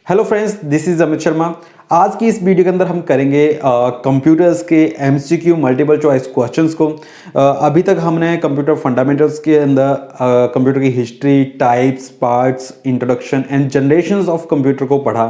Hello friends, this is Amit Sharma. आज की इस वीडियो के अंदर हम करेंगे कंप्यूटर्स के एमसीक्यू मल्टीपल चॉइस क्वेश्चंस को। अभी तक हमने कंप्यूटर फंडामेंटल्स के अंदर कंप्यूटर की history, types, parts, introduction and generations of computer को पढ़ा।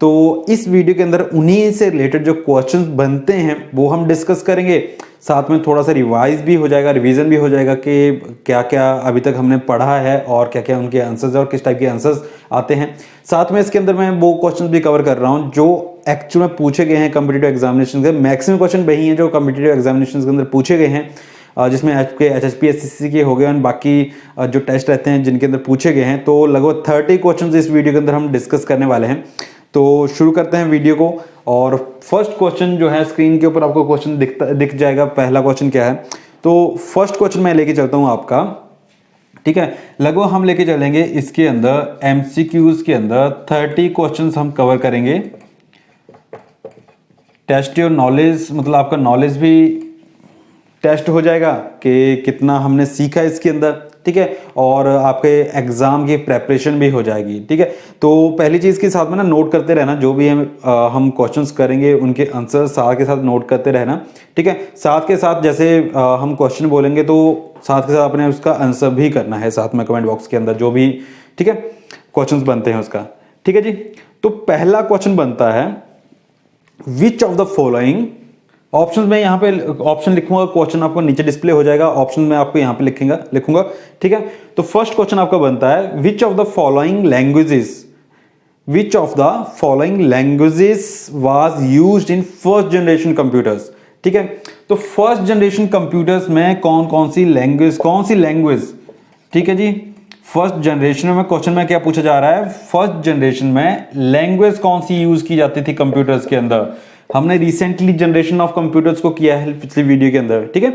तो इस वीडियो के अंदर उन्हीं से रिलेटेड जो क्वेश्चंस बनते हैं वो हम डिस्कस करेंगे। साथ में थोड़ा सा रिवाइज भी हो जाएगा, रिवीजन भी हो जाएगा कि क्या क्या अभी तक हमने पढ़ा है और क्या क्या उनके आंसर्स और किस टाइप के आंसर्स आते हैं। साथ में इसके अंदर मैं वो क्वेश्चंस भी कवर कर रहा हूं जो एक्चुअल में पूछे गए हैं कॉम्पिटिटिव एग्जामिनेशन के। मैक्सिमम क्वेश्चन वही हैं जो कॉम्पिटिटिव एग्जामिनेशन के अंदर पूछे गए हैं, जिसमें एचएसपी एसएससी के हो गए और बाकी जो टेस्ट रहते हैं जिनके अंदर पूछे गए हैं। तो लगभग 30 क्वेश्चन इस वीडियो के अंदर हम डिस्कस करने वाले हैं। तो शुरू करते हैं वीडियो को। और फर्स्ट क्वेश्चन जो है स्क्रीन के ऊपर आपको क्वेश्चन दिख जाएगा। पहला क्वेश्चन क्या है, तो फर्स्ट क्वेश्चन मैं लेके चलता हूं आपका, ठीक है। लगभग हम लेके चलेंगे इसके अंदर एमसीक्यूज के अंदर 30 क्वेश्चंस हम कवर करेंगे। टेस्ट योर नॉलेज, मतलब आपका नॉलेज भी टेस्ट हो जाएगा कि कितना हमने सीखा इसके अंदर, ठीक है। और आपके एग्जाम की प्रेपरेशन भी हो जाएगी, ठीक है। तो पहली चीज के साथ में ना नोट करते रहना, जो भी हम क्वेश्चंस करेंगे उनके आंसर साथ के साथ नोट करते रहना, ठीक है। साथ के साथ जैसे हम क्वेश्चन बोलेंगे तो साथ के साथ अपने उसका आंसर भी करना है साथ में कमेंट बॉक्स के अंदर, जो भी, ठीक है, क्वेश्चंस बनते हैं उसका, ठीक है जी। तो पहला क्वेश्चन बनता है which of the following, option में यहाँ पे ऑप्शन लिखूंगा, क्वेश्चन आपको नीचे डिस्प्ले हो जाएगा, ऑप्शन में आपको यहाँ पे लिखूंगा, ठीक है। तो फर्स्ट क्वेश्चन आपका बनता है which of the following languages was used in first generation computers, ठीक है। तो फर्स्ट जनरेशन कंप्यूटर्स में कौन सी लैंग्वेज, ठीक है जी। फर्स्ट जनरेशन में क्वेश्चन में क्या पूछा जा रहा है, फर्स्ट जनरेशन में लैंग्वेज कौन सी यूज की जाती थी कंप्यूटर्स के अंदर। हमने रिसेंटली जनरेशन ऑफ कंप्यूटर्स को किया है पिछली वीडियो के अंदर, ठीक है।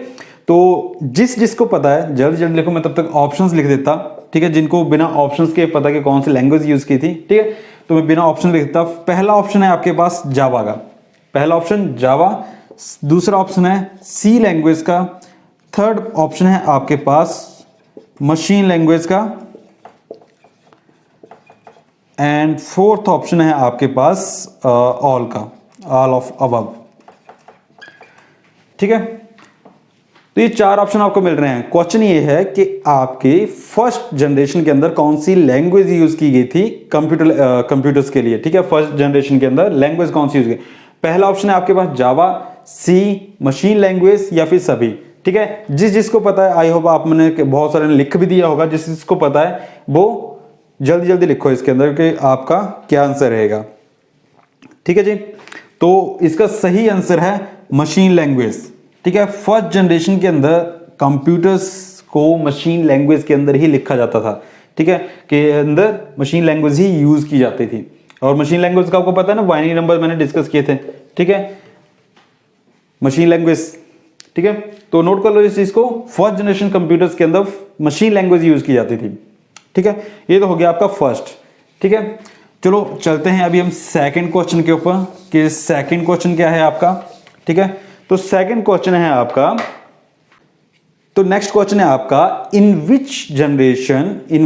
तो जिसको पता है जल्दी लिखो, मैं तब तक ऑप्शंस लिख देता, ठीक है। जिनको बिना ऑप्शंस के पता कि कौन सी लैंग्वेज यूज की थी, ठीक है, तो मैं बिना ऑप्शन लिख देता। पहला ऑप्शन है आपके पास जावा का, पहला ऑप्शन जावा। दूसरा ऑप्शन है सी लैंग्वेज का। थर्ड ऑप्शन है आपके पास मशीन लैंग्वेज का। एंड फोर्थ ऑप्शन है आपके पास ऑल ऑफ अबव, ठीक है। तो ये चार ऑप्शन आपको मिल रहे हैं। क्वेश्चन ये है कि आपके फर्स्ट जनरेशन के अंदर कौन सी लैंग्वेज यूज की गई थी कंप्यूटर्स के लिए, ठीक है। फर्स्ट जनरेशन के अंदर लैंग्वेज कौन सी यूज की, पहला ऑप्शन है आपके पास जावा, सी मशीन लैंग्वेज या फिर सभी, ठीक है। जिसको पता है, आई होप आपने बहुत सारे लिख भी दिया होगा, जिसको पता है वो जल्दी लिखो इसके अंदर कि आपका क्या आंसर रहेगा, ठीक है जी। तो इसका सही आंसर है मशीन लैंग्वेज, ठीक है। फर्स्ट जनरेशन के अंदर कंप्यूटर्स को मशीन लैंग्वेज के अंदर ही लिखा जाता था, ठीक है, के अंदर मशीन लैंग्वेज ही यूज की जाती थी। और मशीन लैंग्वेज का आपको पता है ना, बाइनरी नंबर मैंने डिस्कस किए थे, ठीक है, मशीन लैंग्वेज, ठीक है। तो नोट कर लो इस चीज को, फर्स्ट जनरेशन कंप्यूटर्स के अंदर मशीन लैंग्वेज यूज की जाती थी, ठीक है। ये तो हो गया आपका फर्स्ट, ठीक है। चलो चलते हैं अभी हम सेकंड क्वेश्चन के ऊपर कि सेकंड क्वेश्चन क्या है आपका, ठीक है। तो सेकंड क्वेश्चन है आपका, तो नेक्स्ट क्वेश्चन है आपका in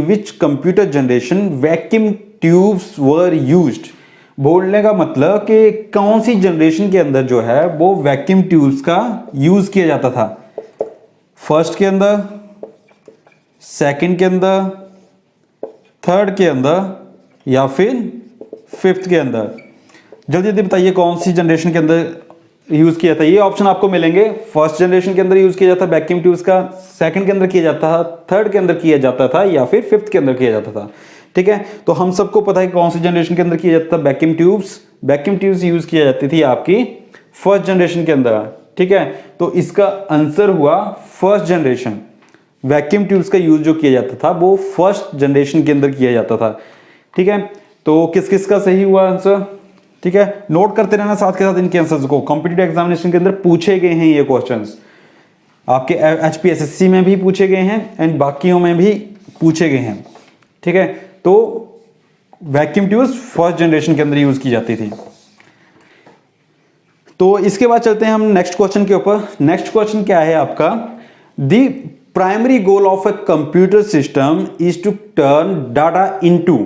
which computer generation vacuum tubes were used. बोलने का मतलब कि कौन सी जनरेशन के अंदर जो है वो वैक्यूम ट्यूब्स का यूज किया जाता था, फर्स्ट के अंदर, सेकंड के अंदर, थर्ड के अंदर या फिर फिफ्थ के अंदर। जल्दी बताइए कौन सी जनरेशन के अंदर यूज किया था। ये ऑप्शन आपको मिलेंगे, फर्स्ट जनरेशन के अंदर यूज किया जाता वैक्यूम ट्यूब्स का, सेकंड के अंदर किया जाता था, थर्ड के अंदर किया जाता था या फिर फिफ्थ के अंदर किया जाता था, ठीक है। तो हम सबको पता है कौन सी जनरेशन के अंदर किया जाता था वैक्यूम ट्यूब्स यूज किया जाती थी आपकी फर्स्ट जनरेशन के अंदर, ठीक है। तो इसका आंसर हुआ फर्स्ट जनरेशन। वैक्यूम ट्यूब्स का यूज जो किया जाता था वो फर्स्ट जनरेशन के अंदर किया जाता था, ठीक है। तो किस का सही हुआ आंसर, ठीक है। नोट करते रहना साथ के साथ इनके आंसर्स को, कॉम्पिटिटिव एग्जामिनेशन के अंदर पूछे गए हैं ये क्वेश्चंस, आपके एचपीएसएससी में भी पूछे गए हैं एंड बाकियों में भी पूछे गए हैं, ठीक है। तो वैक्यूम ट्यूब्स फर्स्ट जनरेशन के अंदर यूज की जाती थी। तो इसके बाद चलते हैं हम नेक्स्ट क्वेश्चन के ऊपर। नेक्स्ट क्वेश्चन क्या है आपका, the primary goal of a computer system is to turn data into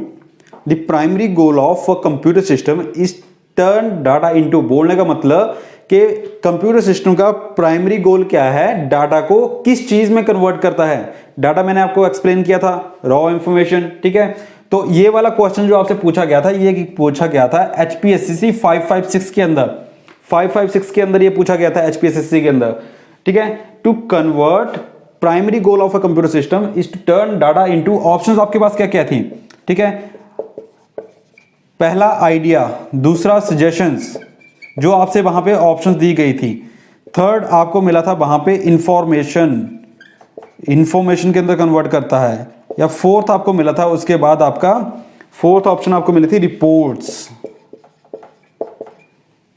the primary goal of a computer system is turn data into बोलने का मतलब कि कंप्यूटर सिस्टम का प्राइमरी गोल क्या है, डाटा को किस चीज में कन्वर्ट करता है। डाटा मैंने आपको एक्सप्लेन किया था, रॉ इंफॉर्मेशन, ठीक है। तो ये वाला क्वेश्चन जो आपसे पूछा गया था, ये पूछा गया था HPSCC 556 के अंदर, 556 के अंदर ये पूछा गया था HPSCC के अंदर, ठीक है। To convert primary goal of a computer system is to turn data into, options आपके पास क्या क्या थी, ठीक है। पहला आइडिया, दूसरा सजेशंस, जो आपसे वहां पे ऑप्शंस दी गई थी। थर्ड आपको मिला था वहां पे इंफॉर्मेशन के अंदर कन्वर्ट करता है। या फोर्थ आपको मिला था, उसके बाद आपका फोर्थ ऑप्शन आपको मिली थी रिपोर्ट्स,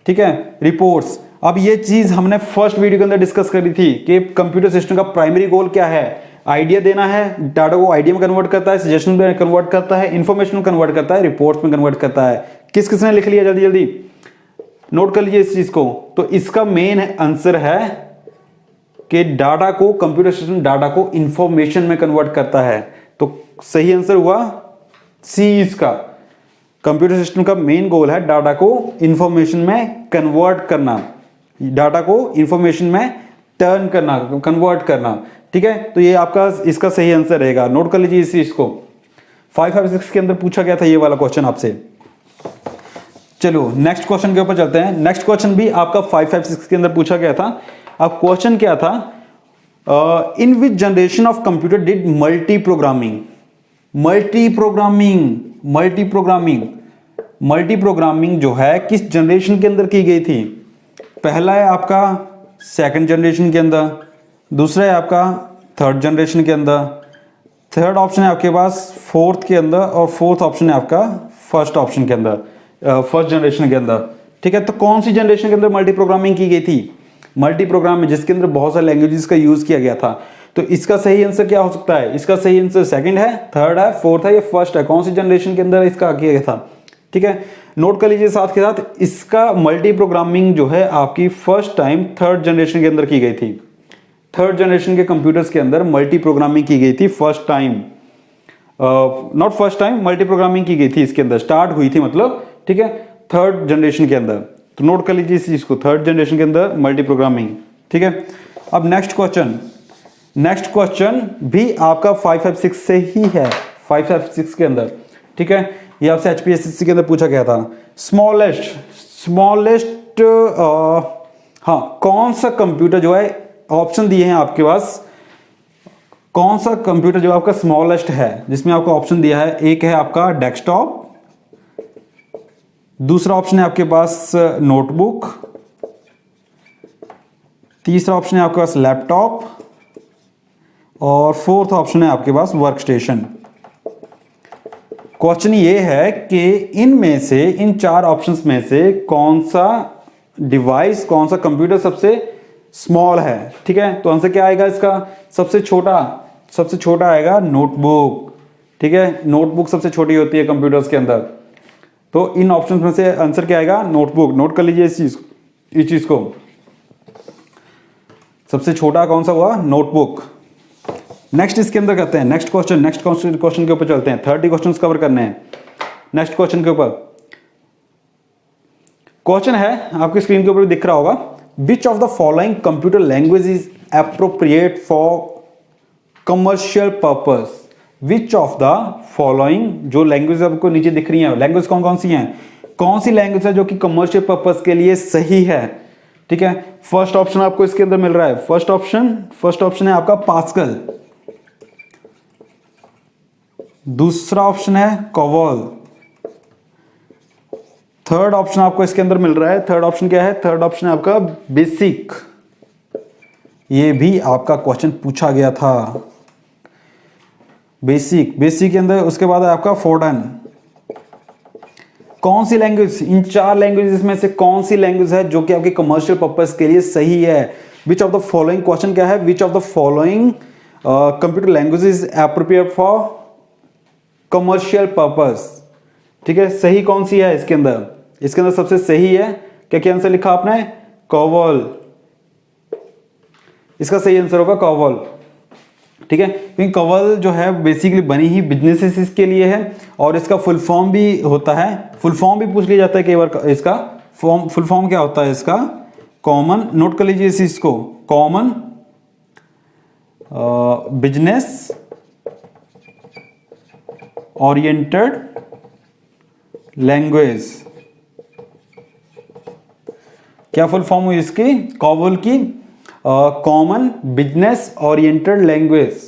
ठीक है, रिपोर्ट्स। अब ये चीज हमने फर्स्ट वीडियो के अंदर डिस्कस करी थी कि कंप्यूटर सिस्टम का प्राइमरी गोल क्या है, आइडिया देना है, डाटा को आइडिया में कन्वर्ट करता है, सजेशन में कन्वर्ट करता है, इंफॉर्मेशन में कन्वर्ट करता है, रिपोर्ट्स में कन्वर्ट करता है। किस किसने लिख लिया, जल्दी जल्दी नोट कर लीजिए इस चीज को। तो इसका मेन आंसर है कि डाटा को, कंप्यूटर सिस्टम डाटा को इंफॉर्मेशन में कन्वर्ट करता है। तो सही आंसर हुआ सी इसका। कंप्यूटर सिस्टम का मेन गोल है डाटा को इंफॉर्मेशन में कन्वर्ट करना, डाटा को इंफॉर्मेशन में टर्न करना, कन्वर्ट करना, ठीक है। तो ये आपका इसका सही आंसर रहेगा, नोट कर लीजिए इस चीज को। 556 के अंदर पूछा गया था ये वाला क्वेश्चन आपसे। चलो नेक्स्ट क्वेश्चन के ऊपर चलते हैं। नेक्स्ट क्वेश्चन भी आपका 556 के अंदर पूछा गया था। अब क्वेश्चन क्या था, in which generation of computer did multi programming, multi programming जो है किस जनरेशन के अंदर की गई थी। पहला है आपका सेकंड जनरेशन के अंदर, दूसरा है आपका थर्ड जनरेशन के अंदर, थर्ड ऑप्शन है आपके पास फोर्थ के अंदर, और फोर्थ ऑप्शन है आपका फर्स्ट ऑप्शन के अंदर, फर्स्ट जनरेशन के अंदर, ठीक है। तो कौन सी जनरेशन के अंदर मल्टी प्रोग्रामिंग की गई थी, मल्टी प्रोग्रामिंग जिसके अंदर बहुत सारे लैंग्वेजेस का यूज किया गया था। तो इसका सही आंसर क्या हो सकता है, इसका सही आंसर सेकंड है, थर्ड है, फोर्थ है, या फर्स्ट है, कौन सी जनरेशन के अंदर इसका किया गया था, ठीक है। नोट कर लीजिए साथ के साथ, इसका मल्टी प्रोग्रामिंग जो है आपकी फर्स्ट टाइम थर्ड जनरेशन के अंदर की गई थी। थर्ड जनरेशन के कंप्यूटर्स के अंदर मल्टी प्रोग्रामिंग की गई थी first time, not first time, multi programming की गई थी इसके अंदर, स्टार्ट हुई थी मतलब, ठीक है, थर्ड जनरेशन के अंदर। तो नोट कर लीजिए इस चीज को, थर्ड जनरेशन के अंदर मल्टी प्रोग्रामिंग, ठीक है। अब नेक्स्ट क्वेश्चन भी आपका 556 से ही है, 556 के अंदर, ठीक है। ये आपसे HPSCC के अंदर पूछा गया था। स्मॉलेस्ट हाँ, कौन सा कंप्यूटर जो है, ऑप्शन दिए हैं आपके पास, कौन सा कंप्यूटर जो आपका स्मॉलेस्ट है, जिसमें आपको ऑप्शन दिया है, एक है आपका डेस्कटॉप, दूसरा ऑप्शन है आपके पास नोटबुक, तीसरा ऑप्शन है आपके पास लैपटॉप, और फोर्थ ऑप्शन है आपके पास वर्क स्टेशन। क्वेश्चन ये है कि इनमें से, इन चार ऑप्शंस में से कौन सा डिवाइस, कौन सा कंप्यूटर सबसे स्मॉल है, ठीक है। तो आंसर क्या आएगा इसका, सबसे छोटा आएगा नोटबुक, ठीक है। नोटबुक सबसे छोटी होती है कंप्यूटर्स के अंदर। तो इन ऑप्शंस में से आंसर क्या आएगा, नोटबुक। नोट कर लीजिए इस चीज को, सबसे छोटा कौन सा हुआ, नोटबुक। नेक्स्ट इसके अंदर करते हैं नेक्स्ट क्वेश्चन के ऊपर चलते हैं। 30 क्वेश्चंस कवर करने हैं नेक्स्ट क्वेश्चन के ऊपर। क्वेश्चन है आपकी स्क्रीन के ऊपर दिख रहा होगा, विच of the following computer language is appropriate for commercial purpose. Which of the following, जो लैंग्वेज आपको नीचे दिख रही है, लैंग्वेज कौन कौन सी हैं, कौन सी लैंग्वेज है जो कि कमर्शियल पर्पस के लिए सही है, ठीक है। फर्स्ट ऑप्शन आपको इसके अंदर मिल रहा है, फर्स्ट ऑप्शन है आपका पास्कल, दूसरा ऑप्शन है कोबोल, थर्ड ऑप्शन आपको इसके अंदर मिल रहा है, थर्ड ऑप्शन क्या है, थर्ड ऑप्शन है आपका बेसिक। ये भी आपका क्वेश्चन पूछा गया था, बेसिक के अंदर। उसके बाद है आपका फोर्टन। कौन सी लैंग्वेज, इन चार लैंग्वेजेस में से कौन सी लैंग्वेज है जो कि आपके कमर्शियल पर्पस के लिए सही है। Which of the following, question क्या है, which of the following computer language is appropriate for commercial purpose, ठीक है। सही कौन सी है इसके अंदर, इसके अंदर सबसे सही है क्या आंसर लिखा आपने, कोबोल। इसका सही आंसर होगा कोबोल, ठीक है, क्योंकि कवल जो है बेसिकली बनी ही बिजनेसेस के लिए है और इसका फुल फॉर्म भी होता है, फुल फॉर्म भी पूछ लिया जाता है कई बार, इसका फुल फॉर्म क्या होता है इसका, कॉमन, नोट कर लीजिए इस इसको, कॉमन बिजनेस ओरिएंटेड लैंग्वेज। क्या फुल फॉर्म हुई इसकी, कॉवल की, कॉमन बिजनेस ओरिएंटेड लैंग्वेज।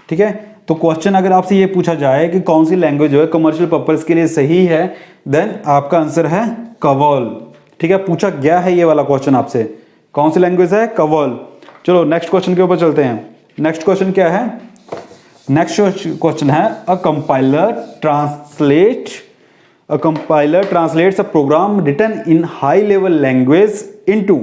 ठीक है, तो क्वेश्चन अगर आपसे ये पूछा जाए कि कौन सी लैंग्वेज जो है कमर्शियल पर्पस के लिए सही है, देन आपका आंसर है कवल। ठीक है, पूछा गया है ये वाला क्वेश्चन आपसे, कौन सी लैंग्वेज है, कवल। चलो नेक्स्ट क्वेश्चन के ऊपर चलते हैं। नेक्स्ट क्वेश्चन क्या है, नेक्स्ट क्वेश्चन है a compiler translates a program written in high level language into,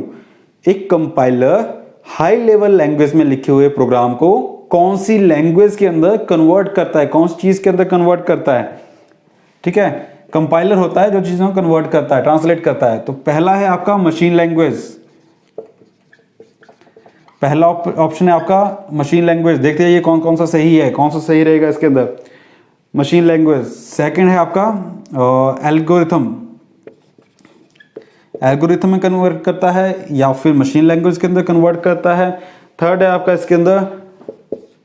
एक कंपाइलर हाई लेवल लैंग्वेज में लिखे हुए प्रोग्राम को कौन सी लैंग्वेज के अंदर कन्वर्ट करता है, कौन सी चीज के अंदर कन्वर्ट करता है। ठीक है, कंपाइलर होता है जो चीजों को कन्वर्ट करता है, ट्रांसलेट करता है। तो पहला है आपका मशीन लैंग्वेज, पहला ऑप्शन है आपका मशीन लैंग्वेज। देखते हैं ये कौन कौन सा सही है, कौन सा सही रहेगा इसके अंदर, मशीन लैंग्वेज। सेकंड है आपका एल्गोरिथम, एल्गोरिथम में कन्वर्ट करता है या फिर मशीन लैंग्वेज के अंदर कन्वर्ट करता है। थर्ड है आपका इसके अंदर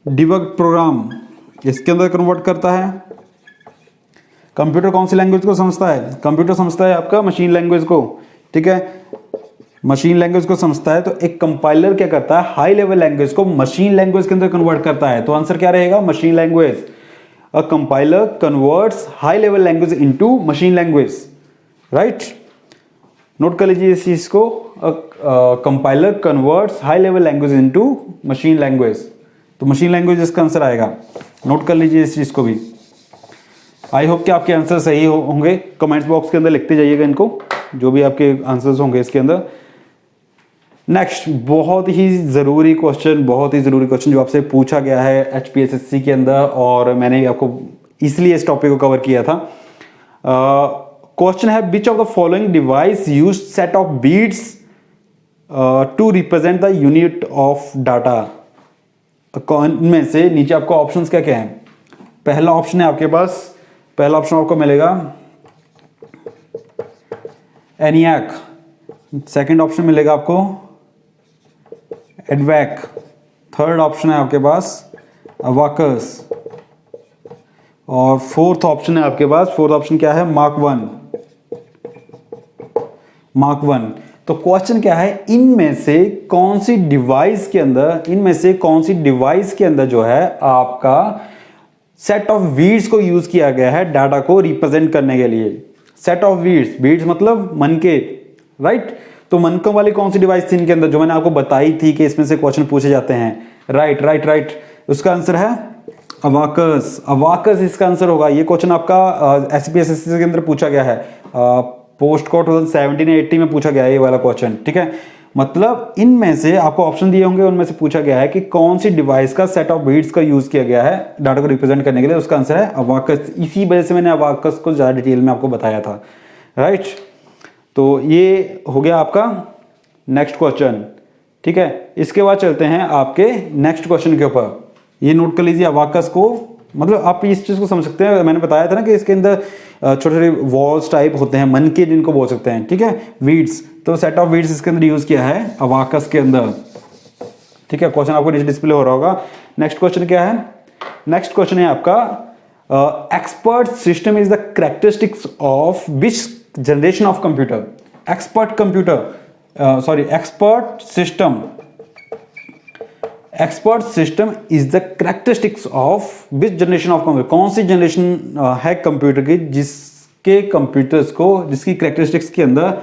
डिबग प्रोग्राम, इसके अंदर कन्वर्ट करता है। कंप्यूटर कौन सी लैंग्वेज को समझता है, कंप्यूटर समझता है आपका मशीन लैंग्वेज को। ठीक है, मशीन लैंग्वेज को समझता है, तो एक कंपाइलर क्या करता है, हाई लेवल लैंग्वेज को मशीन लैंग्वेज के अंदर कन्वर्ट करता है। तो आंसर क्या रहेगा, machine language. A compiler converts high level language into machine language, right. Note कर लीजिए इस चीज को, compiler converts high level language into machine language. तो मशीन लैंग्वेज इसका आंसर आएगा, नोट कर लीजिए इस चीज को भी। आई होप कि आपके आंसर सही होंगे, कमेंट्स बॉक्स के अंदर लिखते जाइएगा इनको, जो भी आपके आंसर्स होंगे इसके अंदर। नेक्स्ट बहुत ही ज़रूरी क्वेश्चन जो आपसे पूछा गया है HPSSC के अंदर, और मैंने आपको इसलिए इस टॉपिक को कवर किया था। क्वेश्चन है which of the following device use set of bits to represent the unit of data. में से नीचे आपको ऑप्शंस क्या क्या है। पहला ऑप्शन है आपके पास, पहला ऑप्शन आपको मिलेगा एनियाक, सेकंड ऑप्शन मिलेगा आपको एडवैक, थर्ड ऑप्शन है आपके पास अबाकस, और फोर्थ ऑप्शन है आपके पास, फोर्थ ऑप्शन क्या है, मार्क वन। तो क्वेश्चन क्या है, इनमें से कौन सी डिवाइस के अंदर जो है आपका सेट ऑफ बीट्स को यूज किया गया है डाटा को रिप्रेजेंट करने के लिए। सेट ऑफ बीट्स मतलब मनके, राइट। तो मनकों वाली कौन सी डिवाइस थी इनके अंदर, जो मैंने आपको बताई थी कि इसमें से क्वेश्चन पूछे जाते हैं, राइट। उसका आंसर है अबाकस इसका आंसर होगा। ये क्वेश्चन आपका SPSSC के अंदर पूछा गया है, पोस्ट को 2017-18 में पूछा गया है ये वाला क्वेश्चन। ठीक है, मतलब इनमें से आपको ऑप्शन दिए होंगे, उनमें से पूछा गया है कि कौन सी डिवाइस का सेट ऑफ बीट्स का यूज किया गया है डाटा को रिप्रेजेंट करने के लिए। उसका आंसर है अबाकस। इसी वजह से मैंने अबाकस को ज्यादा डिटेल में आपको बताया था, राइट। तो ये हो गया आपका नेक्स्ट क्वेश्चन। ठीक है, इसके बाद चलते हैं आपके नेक्स्ट क्वेश्चन के ऊपर। ये नोट कर लीजिए अबाकस को, मतलब आप इस चीज को समझ सकते हैं, मैंने बताया था ना कि इसके अंदर छोटे छोटे वॉल्स टाइप होते हैं, मनके जिनको बोल सकते हैं। ठीक है, वीड्स, तो सेट ऑफ वीड्स इसके अंदर यूज किया है अबाकस के अंदर। ठीक है, क्वेश्चन आपको नीचे डिस्प्ले हो रहा होगा। नेक्स्ट क्वेश्चन क्या है, नेक्स्ट क्वेश्चन है आपका expert system is the characteristics of which generation of computer. Expert system is the characteristics of which generation of computer. कौन सी जनरेशन है कंप्यूटर की जिसके कंप्यूटर्स को, जिसकी कैरेक्टरिस्टिक्स के अंदर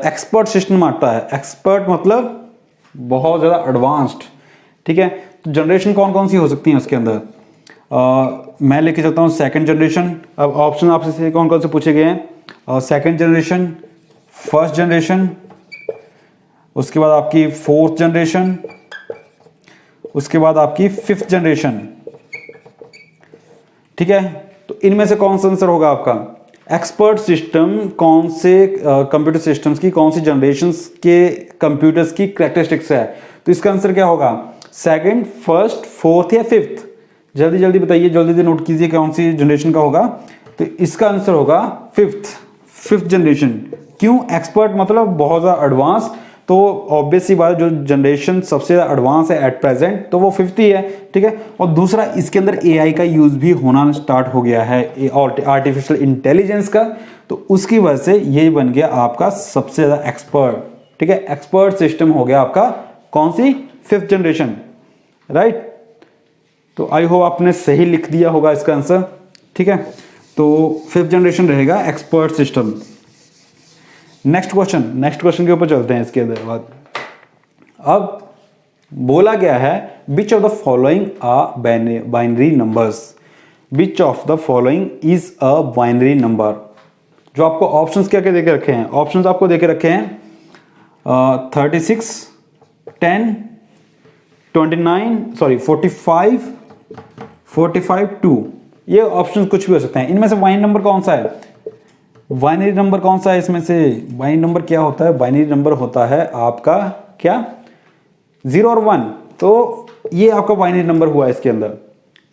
एक्सपर्ट सिस्टम आता है। एक्सपर्ट मतलब बहुत ज्यादा एडवांस्ड। ठीक है, तो जनरेशन कौन कौन सी हो सकती है उसके अंदर, मैं लेके चलता हूं सेकंड जनरेशन। अब ऑप्शन आपसे कौन कौन से पूछे गए हैं, सेकंड जनरेशन, फर्स्ट जनरेशन, उसके बाद आपकी फोर्थ जनरेशन, उसके बाद आपकी फिफ्थ जनरेशन। ठीक है, तो इनमें से कौन सा आंसर होगा आपका, एक्सपर्ट सिस्टम कौन से कंप्यूटर सिस्टम्स की कौन सी जनरेशंस के कंप्यूटर्स की कैरेक्टरिस्टिक्स है। तो इसका आंसर क्या होगा, सेकंड, फर्स्ट, फोर्थ या फिफ्थ? जल्दी जल्दी बताइए, जल्दी जल्दी नोट कीजिए कौन सी जनरेशन का होगा। तो इसका आंसर होगा फिफ्थ जनरेशन। क्यों? एक्सपर्ट मतलब बहुत ज़्यादा एडवांस, तो ऑब्वियस सी बात, जो जनरेशन सबसे ज़्यादा एडवांस है एट प्रेजेंट तो वो फिफ्थ ही है, ठीक है। और दूसरा, इसके अंदर एआई का यूज़ भी होना स्टार्ट हो गया है, आर्टिफिशियल इंटेलिजेंस का, तो उसकी वजह से ये बन गया आपका सबसे ज़्यादा एक्सपर्ट, ठीक है। एक्सपर्ट सिस्टम हो गया आपका कौन सी? Fifth generation, right. तो आई होप आपने सही लिख दिया होगा इसका आंसर, ठीक है। तो फिफ्थ जनरेशन रहेगा एक्सपर्ट सिस्टम। नेक्स्ट क्वेश्चन के ऊपर चलते हैं इसके अंदर बाद। अब बोला गया है which of the following are binary numbers. Which of the following is a binary number. जो आपको ऑप्शंस क्या क्या देके रखे हैं? ऑप्शंस आपको देके रखे हैं 36, 10, 45, 2। ये ऑप्शन कुछ भी हो सकते हैं। इनमें से बाइनरी नंबर कौन सा है? बाइनरी नंबर कौन सा है इसमें से? बाइनरी नंबर क्या होता है? बाइनरी नंबर होता है आपका क्या? 0 और 1। तो ये आपका बाइनरी नंबर हुआ है इसके अंदर,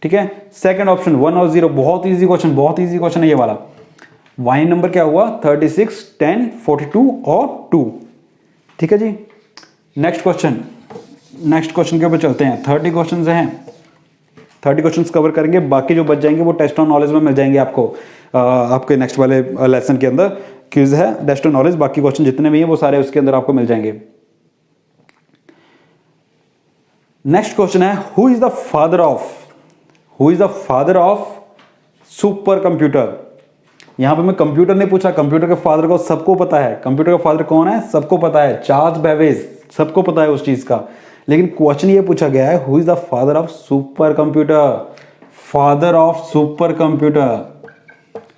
ठीक है। सेकंड ऑप्शन 1 और 0, बहुत इजी क्वेश्चन है ये वाला। बाइनरी नंबर क्या हुआ? 36, 10, 42 और 2, ठीक है जी। नेक्स्ट क्वेश्चन के ऊपर चलते हैं। 30 क्वेश्चन हैं, 30 क्वेश्चन कवर करेंगे, बाकी जो बच जाएंगे वो टेस्ट ऑन नॉलेज में मिल जाएंगे आपको। आपके नेक्स्ट वाले लेसन के अंदर क्विज है टेस्ट ऑन नॉलेज, बाकी क्वेश्चन जितने भी हैं वो सारे उसके अंदर आपको मिल जाएंगे। नेक्स्ट क्वेश्चन है who is the father of super computer. यहां पे मैं कंप्यूटर नहीं पूछा, कंप्यूटर के फादर को सबको पता है। कंप्यूटर का फादर कौन है? सबको पता है, चार्ल्स बेबेज, सबको पता है उस चीज का। लेकिन क्वेश्चन ये पूछा गया है who is the father of super computer. Father of super computer.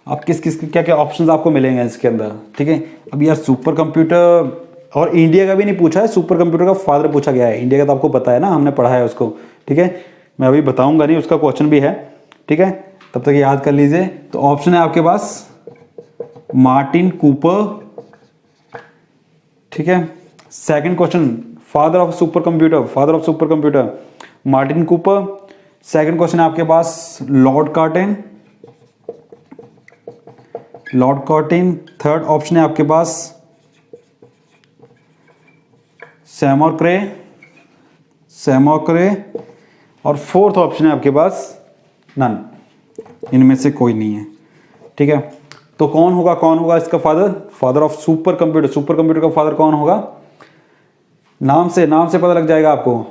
आप किस क्या क्या ऑप्शंस आपको मिलेंगे इसके अंदर, ठीक है। अब यार सुपर कंप्यूटर और इंडिया का भी नहीं पूछा है, सुपर कंप्यूटर का फादर पूछा गया है। इंडिया का तो आपको पता है ना, हमने पढ़ा है उसको, ठीक है। मैं अभी बताऊंगा नहीं, उसका क्वेश्चन भी है, ठीक है, तब तक याद कर लीजिए। तो ऑप्शन है आपके पास मार्टिन कूपर, ठीक है। Second question father of super computer Martin Cooper. Second question है आपके पास लॉर्ड कॉर्टिन। थर्ड ऑप्शन है आपके पास सैमोर क्रे। और फोर्थ ऑप्शन है आपके पास नन, इनमें से कोई नहीं है, ठीक है। तो कौन होगा इसका फादर ऑफ सुपर कंप्यूटर का फादर कौन होगा? नाम से पता लग जाएगा आपको।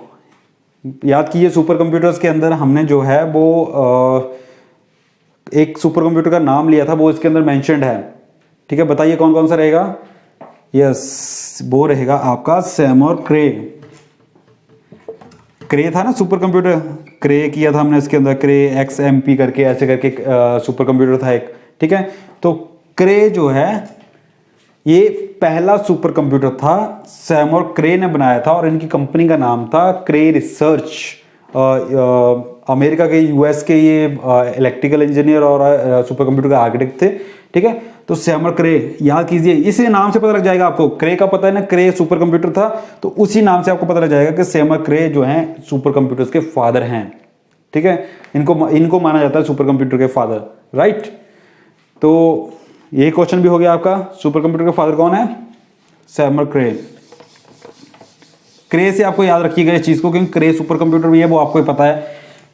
याद कीजिए सुपर कंप्यूटर्स के अंदर हमने जो है वो एक सुपर कंप्यूटर का नाम लिया था, वो इसके अंदर मेंशन्ड है, ठीक है। बताइए कौन कौन सा रहेगा? यस, वो रहेगा आपका सैमोर क्रे था ना सुपर कंप्यूटर, क्रे किया था हमने इसके अंदर, क्रे XMP करके ऐसे करके सुपर कंप्यूटर था एक, ठीक है। तो क्रे जो है ये पहला सुपर कंप्यूटर था, सैमोर क्रे ने बनाया था और इनकी कंपनी का नाम था क्रे रिसर्च। अमेरिका के US के ये इलेक्ट्रिकल इंजीनियर और सुपर कंप्यूटर का आर्किटेक्ट थे, ठीक है। तो सैमोर क्रे याद कीजिए, इसी नाम से पता लग जाएगा आपको। क्रे का पता है ना, क्रे सुपर कंप्यूटर था, तो उसी नाम से आपको पता लग जाएगा कि सैमोर क्रे जो हैं सुपर कंप्यूटर्स के फादर हैं, ठीक है। इनको माना जाता है सुपर कंप्यूटर के फादर, राइट। तो ये क्वेश्चन भी हो गया आपका, सुपर कंप्यूटर का फादर कौन है? सैमोर क्रे से आपको याद रखिएगा इस चीज को, क्योंकि क्रे सुपर कंप्यूटर भी है, वो आपको पता है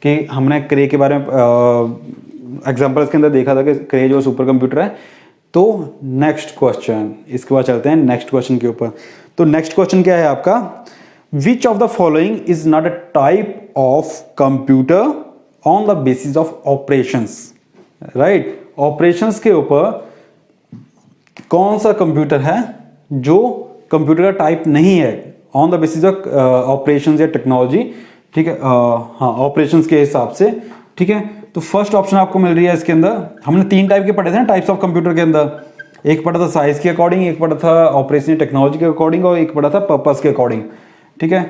कि हमने क्रे के बारे में एग्जांपल्स के अंदर देखा था कि क्रे जो सुपर कंप्यूटर है। तो नेक्स्ट क्वेश्चन, इसके बाद चलते हैं नेक्स्ट क्वेश्चन के ऊपर। तो नेक्स्ट क्वेश्चन क्या है आपका? विच of the following is not a type of computer on the basis of operations, right. Operations के ऊपर कौन सा कंप्यूटर है जो कंप्यूटर का टाइप नहीं है on the basis of operations या टेक्नोलॉजी, ठीक है। हाँ, ऑपरेशंस के हिसाब से, ठीक है। तो फर्स्ट ऑप्शन आपको मिल रही है इसके अंदर। हमने 3 टाइप के पढ़े थे ना टाइप्स ऑफ कंप्यूटर के अंदर, एक पढ़ा था साइज के अकॉर्डिंग, एक पढ़ा था ऑपरेशन टेक्नोलॉजी के अकॉर्डिंग और एक पढ़ा था पर्पस के अकॉर्डिंग, ठीक है।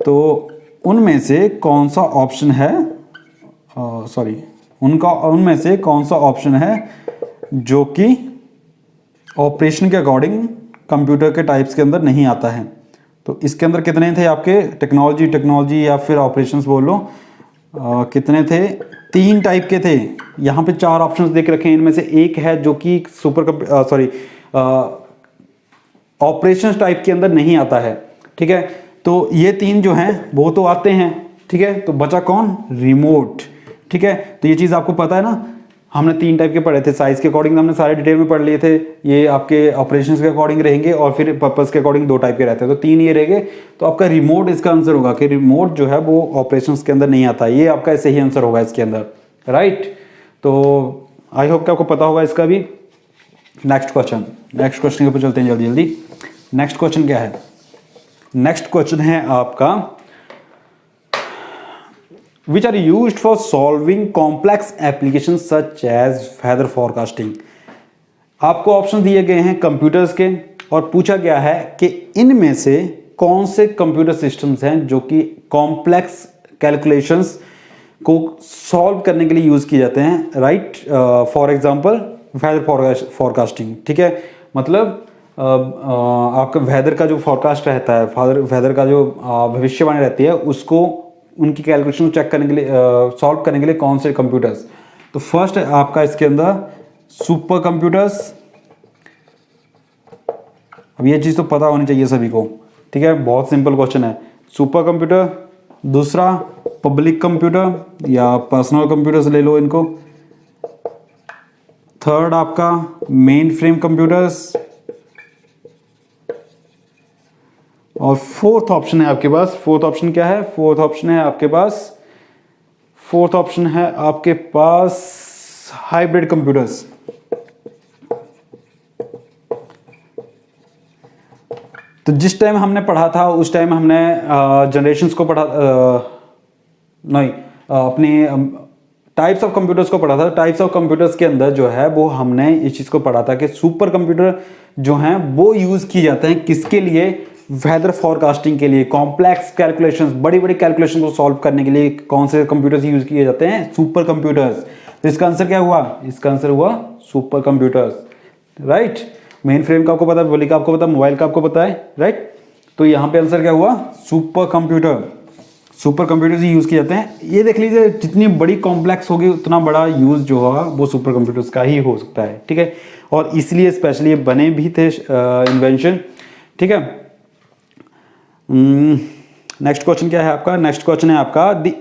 तो उनमें से कौन सा ऑप्शन है, उनमें से कौन सा ऑप्शन है जो कि ऑपरेशन के अकॉर्डिंग कंप्यूटर के टाइप्स के अंदर नहीं आता है? तो इसके अंदर कितने थे आपके, टेक्नोलॉजी या फिर ऑपरेशंस बोल लो, कितने थे, 3 टाइप के थे। यहाँ पे 4 ऑप्शंस देख रखे हैं, इनमें से एक है जो कि ऑपरेशंस टाइप के अंदर नहीं आता है, ठीक है। तो ये 3 जो हैं वो तो आते हैं, ठीक है। तो बचा कौन, रिमोट, ठीक है। तो ये चीज़ आपको पता है ना, हमने 3 टाइप के पढ़े थे, साइज के अकॉर्डिंग हमने सारे डिटेल में पढ़ लिए थे, ये आपके ऑपरेशंस के अकॉर्डिंग रहेंगे और फिर पर्पस के अकॉर्डिंग 2 टाइप के रहते हैं, तो 3 ये रहेंगे। तो आपका रिमोट इसका आंसर होगा कि रिमोट जो है वो ऑपरेशंस के अंदर नहीं आता, ये आपका सही आंसर होगा इसके अंदर, राइट। तो आई होप कि आपको पता होगा इसका भी। नेक्स्ट क्वेश्चन के ऊपर चलते हैं जल्दी जल्दी। नेक्स्ट क्वेश्चन क्या है, नेक्स्ट क्वेश्चन है आपका which are used for solving complex applications such as weather forecasting। आपको ऑप्शन दिए गए हैं कंप्यूटर्स के और पूछा गया है कि इनमें से कौन से कंप्यूटर सिस्टम्स हैं जो कि कॉम्प्लेक्स कैलकुलेशंस को सॉल्व करने के लिए यूज किए जाते हैं, right. For example weather forecasting, ठीक है। मतलब आपका वेदर का जो फोरकास्ट रहता है, वेदर का जो भविष्यवाणी रहती है, उसको उनकी कैलकुलेशन चेक करने के लिए, सॉल्व करने के लिए कौन से कंप्यूटर्स। तो फर्स्ट है आपका इसके अंदर सुपर कंप्यूटर्स। अब ये चीज़ तो पता होनी चाहिए सभी को, ठीक है, बहुत सिंपल क्वेश्चन है। सुपर कंप्यूटर, दूसरा पब्लिक कंप्यूटर या पर्सनल कंप्यूटर्स ले लो इनको, थर्ड आपका मेन फ्रेम कंप्यूटर्स, और फोर्थ ऑप्शन है आपके पास, फोर्थ ऑप्शन क्या है, फोर्थ ऑप्शन है आपके पास हाइब्रिड कंप्यूटर्स। तो जिस टाइम हमने पढ़ा था उस टाइम हमने जनरेशंस को पढ़ा, नहीं अपने टाइप्स ऑफ कंप्यूटर्स को पढ़ा था। टाइप्स ऑफ कंप्यूटर्स के अंदर जो है वो हमने इस चीज को पढ़ा था कि सुपर कंप्यूटर जो हैं वो यूज किए जाते हैं किसके लिए, वेदर फोरकास्टिंग के लिए, कॉम्प्लेक्स कैलकुलेशंस, बड़ी बड़ी कैलकुलेशन को सॉल्व करने के लिए कौन से कंप्यूटर्स यूज किए जाते हैं, सुपर कंप्यूटर्स। तो इसका आंसर क्या हुआ, इसका आंसर हुआ super computers, right. Main frame का आपको पता है, बोली का आपको पता है, मोबाइल का आपको पता है, राइट। तो यहाँ पे आंसर क्या हुआ, सुपर कंप्यूटर। सुपर कंप्यूटर्स ही यूज किए जाते हैं। ये देख लीजिए, जितनी बड़ी कॉम्प्लेक्स होगी उतना बड़ा यूज जो होगा वो सुपर कंप्यूटर्स का ही हो सकता है, ठीक है। और इसलिए स्पेशली ये बने भी थे इन्वेंशन, ठीक है। नेक्स्ट क्वेश्चन क्या है आपका, नेक्स्ट क्वेश्चन है आपका the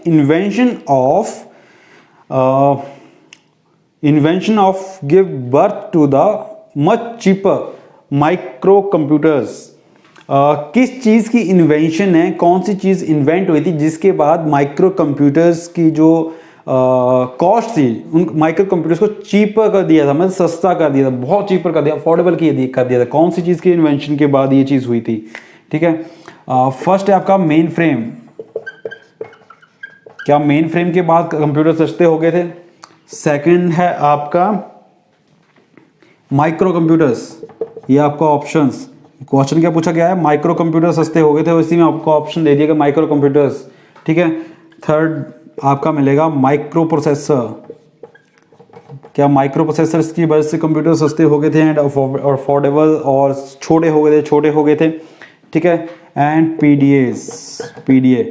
invention of give birth to the much cheaper micro computers. किस चीज की इन्वेंशन है, कौन सी चीज इन्वेंट हुई थी जिसके बाद माइक्रो कंप्यूटर्स की जो कॉस्ट थी, उन माइक्रो कंप्यूटर्स को चीपर कर दिया था, मतलब सस्ता कर दिया था, बहुत चीपर कर दिया, अफोर्डेबल कर दिया था। कौन सी चीज की इन्वेंशन के बाद ये चीज हुई थी, ठीक है। फर्स्ट है आपका मेन फ्रेम। क्या मेन फ्रेम के बाद कंप्यूटर सस्ते हो गए थे। सेकंड है आपका माइक्रो कंप्यूटर्स, ये आपका ऑप्शंस, क्वेश्चन क्या पूछा गया है, माइक्रो कंप्यूटर सस्ते हो गए थे, इसी में आपको ऑप्शन दे दिया माइक्रो कंप्यूटर्स, ठीक है। थर्ड आपका मिलेगा माइक्रो प्रोसेसर। क्या माइक्रो प्रोसेसर्स की वजह से कंप्यूटर सस्ते हो गए थे एंड अफोर्डेबल और छोटे हो गए थे, ठीक है। And PDA.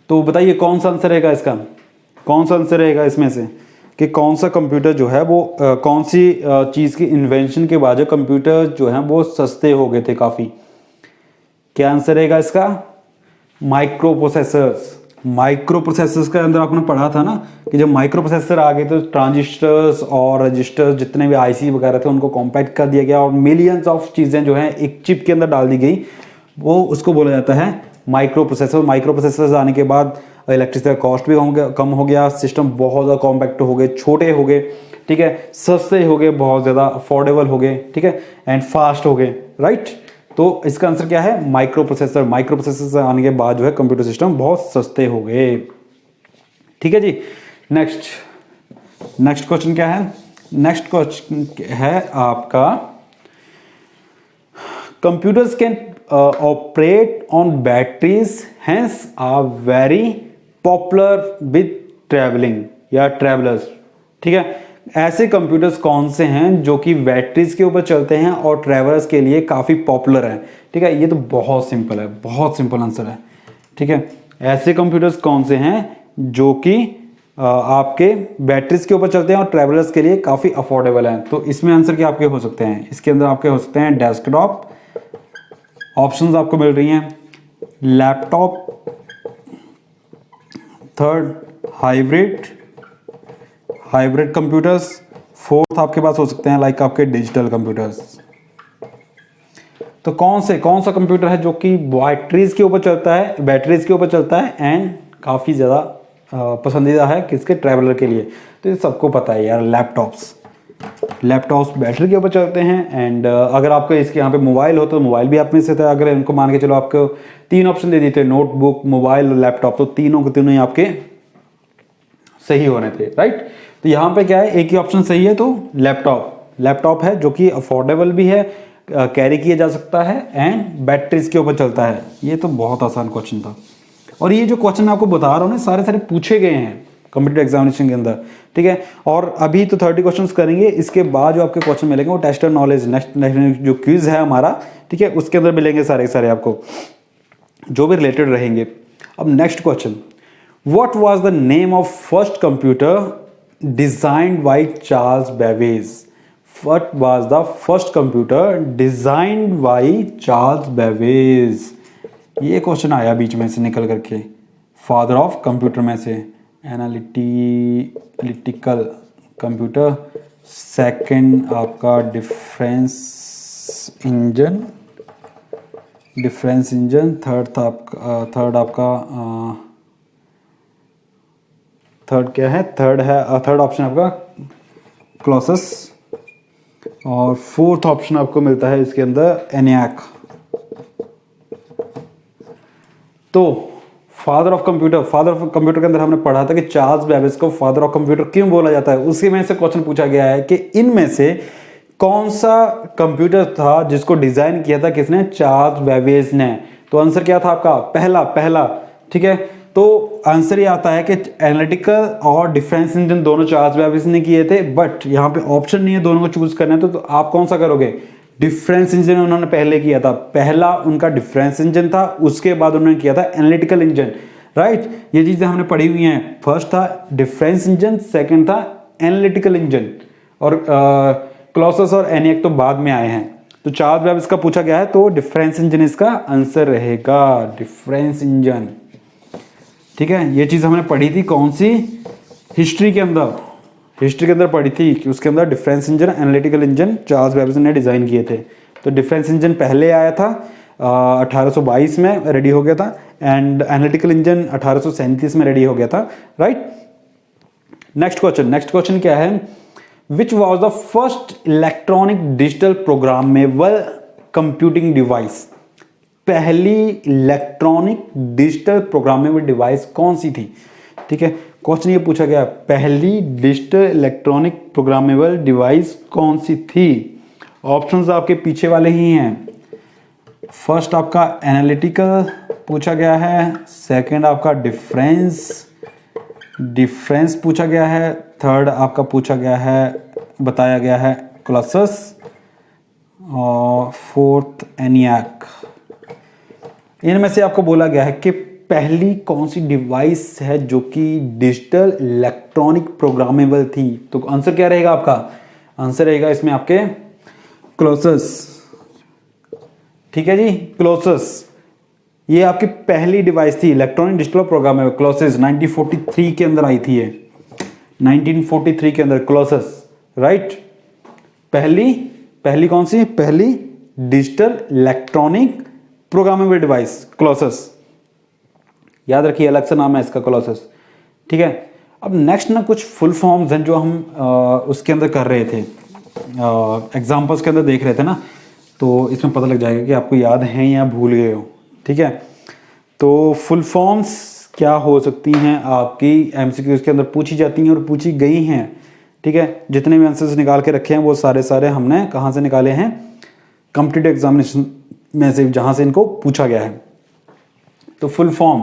तो बताइए कौन सा आंसर रहेगा इसका, कौन सा आंसर रहेगा इसमें से कि कौन सा कंप्यूटर जो है वो कौन सी चीज़ की इन्वेंशन के बाद जो कंप्यूटर जो है वो सस्ते हो गए थे काफ़ी। क्या आंसर रहेगा इसका, माइक्रो प्रोसेसर्स। माइक्रो प्रोसेसर्स के अंदर आपने पढ़ा था ना कि जब माइक्रो प्रोसेसर आ गए तो ट्रांजिस्टर्स और रजिस्टर्स जितने भी आईसी वगैरह थे उनको कॉम्पैक्ट कर दिया गया और मिलियंस ऑफ चीज़ें जो हैं एक चिप के अंदर डाल दी गई, वो उसको बोला जाता है माइक्रो प्रोसेसर। माइक्रो प्रोसेसर्स आने के बाद इलेक्ट्रिसिटी का कॉस्ट भी कम हो गया, सिस्टम बहुत ज़्यादा कॉम्पैक्ट हो गए, छोटे हो गए, ठीक है, सस्ते हो गए, बहुत ज़्यादा अफोर्डेबल हो गए, ठीक है, एंड फास्ट हो गए, राइट। तो इसका आंसर क्या है, माइक्रो प्रोसेसर। माइक्रो प्रोसेसर आने के बाद जो है कंप्यूटर सिस्टम बहुत सस्ते हो गए, ठीक है जी। नेक्स्ट क्वेश्चन क्या है, नेक्स्ट क्वेश्चन है आपका computers can operate on batteries hence are very popular with travelling या ट्रैवलर्स, ठीक है। ऐसे कंप्यूटर्स कौन से हैं जो कि बैटरीज के ऊपर चलते हैं और ट्रैवलर्स के लिए काफ़ी पॉपुलर हैं। ठीक है, ये तो बहुत सिंपल है, बहुत सिंपल आंसर है। ठीक है, ऐसे कंप्यूटर्स कौन से हैं जो कि आपके बैटरीज के ऊपर चलते हैं और ट्रैवलर्स के लिए काफ़ी अफोर्डेबल हैं। तो इसमें आंसर क्या आपके हो सकते हैं, इसके अंदर आपके हो सकते हैं डेस्कटॉप, ऑप्शंस आपको मिल रही हैं laptop, third hybrid computers, fourth आपके पास हो सकते हैं लाइक आपके डिजिटल कंप्यूटर्स। तो कौन सा कंप्यूटर है जो कि बैटरीज के ऊपर चलता है एंड काफ़ी ज़्यादा पसंदीदा है किसके, ट्रैवलर के लिए। तो ये सबको पता है यार, लैपटॉप्स बैटरी के ऊपर चलते हैं। एंड अगर आपको इसके यहाँ पे मोबाइल हो तो मोबाइल भी आप में से था। अगर इनको मान के चलो आपको 3 ऑप्शन दे देते, नोटबुक, मोबाइल और लैपटॉप, तो तीनों के तीनों ही आपके सही होने थे, राइट। तो यहाँ पे क्या है, एक ही ऑप्शन सही है, तो लैपटॉप है जो कि अफोर्डेबल भी है, कैरी किया जा सकता है एंड बैटरीज के ऊपर चलता है। ये तो बहुत आसान क्वेश्चन था, और ये जो क्वेश्चन मैं आपको बता रहा हूँ ना, सारे पूछे गए हैं कंप्यूटर एग्जामिनेशन के अंदर। ठीक है, और अभी तो 30 क्वेश्चंस करेंगे, इसके बाद जो आपके क्वेश्चन मिलेंगे वो टेस्ट नॉलेज नेक्स्ट जो क्विज है हमारा, ठीक है, उसके अंदर मिलेंगे सारे आपको जो भी रिलेटेड रहेंगे। अब next question, what was the name of first computer designed by Charles Babbage? What was the first computer designed by Charles Babbage? ये क्वेश्चन आया बीच में से निकल करके, फादर ऑफ कंप्यूटर में से, एनालिटिकल कंप्यूटर, सेकंड आपका डिफरेंस इंजन, थर्ड क्या है, थर्ड ऑप्शन आपका क्लॉसेस, और फोर्थ ऑप्शन आपको मिलता है इसके अंदर एनियाक। तो फादर ऑफ कंप्यूटर के अंदर हमने पढ़ा था कि चार्ल्स बेबेज को फादर ऑफ कंप्यूटर क्यों बोला जाता है। उसी में से क्वेश्चन पूछा गया है कि इनमें से कौन सा कंप्यूटर था जिसको डिजाइन किया था किसने, चार्ल्स बेबेज ने। तो आंसर क्या था आपका, पहला। ठीक है, तो आंसर ये आता है कि एनालिटिकल और डिफरेंस इंजन दोनों चार्ल्स बेबेज ने किए थे, बट यहाँ पे ऑप्शन नहीं है दोनों को चूज करना है, तो आप कौन सा करोगे, डिफरेंस इंजन उन्होंने पहले किया था। पहला उनका डिफरेंस इंजन था, उसके बाद उन्होंने किया था एनालिटिकल इंजन, राइट। ये चीजें हमने पढ़ी हुई हैं, फर्स्ट था डिफरेंस इंजन, सेकंड था एनालिटिकल इंजन, और क्लॉसेस और एनियाक तो बाद में आए हैं। तो चार्ल्स बेबेज का पूछा गया है, तो डिफरेंस इंजन इसका आंसर रहेगा, डिफरेंस इंजन। ठीक है, ये चीज हमने पढ़ी थी कौन सी, हिस्ट्री के अंदर पढ़ी थी कि उसके अंदर difference engine, analytical engine Charles Babbage ने डिजाइन किए थे। तो डिफरेंस इंजन पहले आया था 1822 में रेडी हो गया था, एंड एनालिटिकल इंजन 1837 में रेडी हो गया था, राइट। नेक्स्ट क्वेश्चन क्या है, which was the first electronic digital programmable computing device? पहली इलेक्ट्रॉनिक डिजिटल प्रोग्रामेबल डिवाइस कौन सी थी? ठीक है, क्वेश्चन ये पूछा गया, पहली डिजिटल इलेक्ट्रॉनिक प्रोग्रामेबल डिवाइस कौन सी थी? ऑप्शंस आपके पीछे वाले ही हैं। फर्स्ट आपका एनालिटिकल पूछा गया है, सेकंड आपका डिफरेंस पूछा गया है, थर्ड आपका बताया गया है क्लॉसेस, और फोर्थ एनियाक। इनमें से आपको बोला गया है कि पहली कौन सी डिवाइस है जो कि डिजिटल इलेक्ट्रॉनिक प्रोग्रामेबल थी। तो आंसर क्या रहेगा आपका, आंसर रहेगा इसमें आपके क्लॉसेस। ठीक है जी, क्लॉसेस ये आपकी पहली डिवाइस थी, इलेक्ट्रॉनिक डिजिटल प्रोग्रामेबल, क्लॉसेस 1943 के अंदर आई थी ये, 1943 के अंदर क्लॉसेस, राइट। पहली कौन सी, पहली digital electronic programmable device clauses, याद रखिए, अलग से नाम है इसका क्लॉसेस। ठीक है, अब नेक्स्ट ना कुछ फुल फॉर्म्स हैं जो हम उसके अंदर कर रहे थे, एग्जाम्पल्स के अंदर देख रहे थे ना, तो इसमें पता लग जाएगा कि आपको याद है या भूल गए हो। ठीक है, तो फुल फॉर्म्स क्या हो सकती हैं आपकी, एमसीक्यूज के अंदर पूछी जाती हैं और पूछी गई हैं। ठीक है, जितने भी आंसर्स निकाल के रखे हैं वो सारे हमने कहाँ से निकाले हैं, कॉम्पिटिटिव एग्जामिनेशन में से, जहां से इनको पूछा गया है। तो full form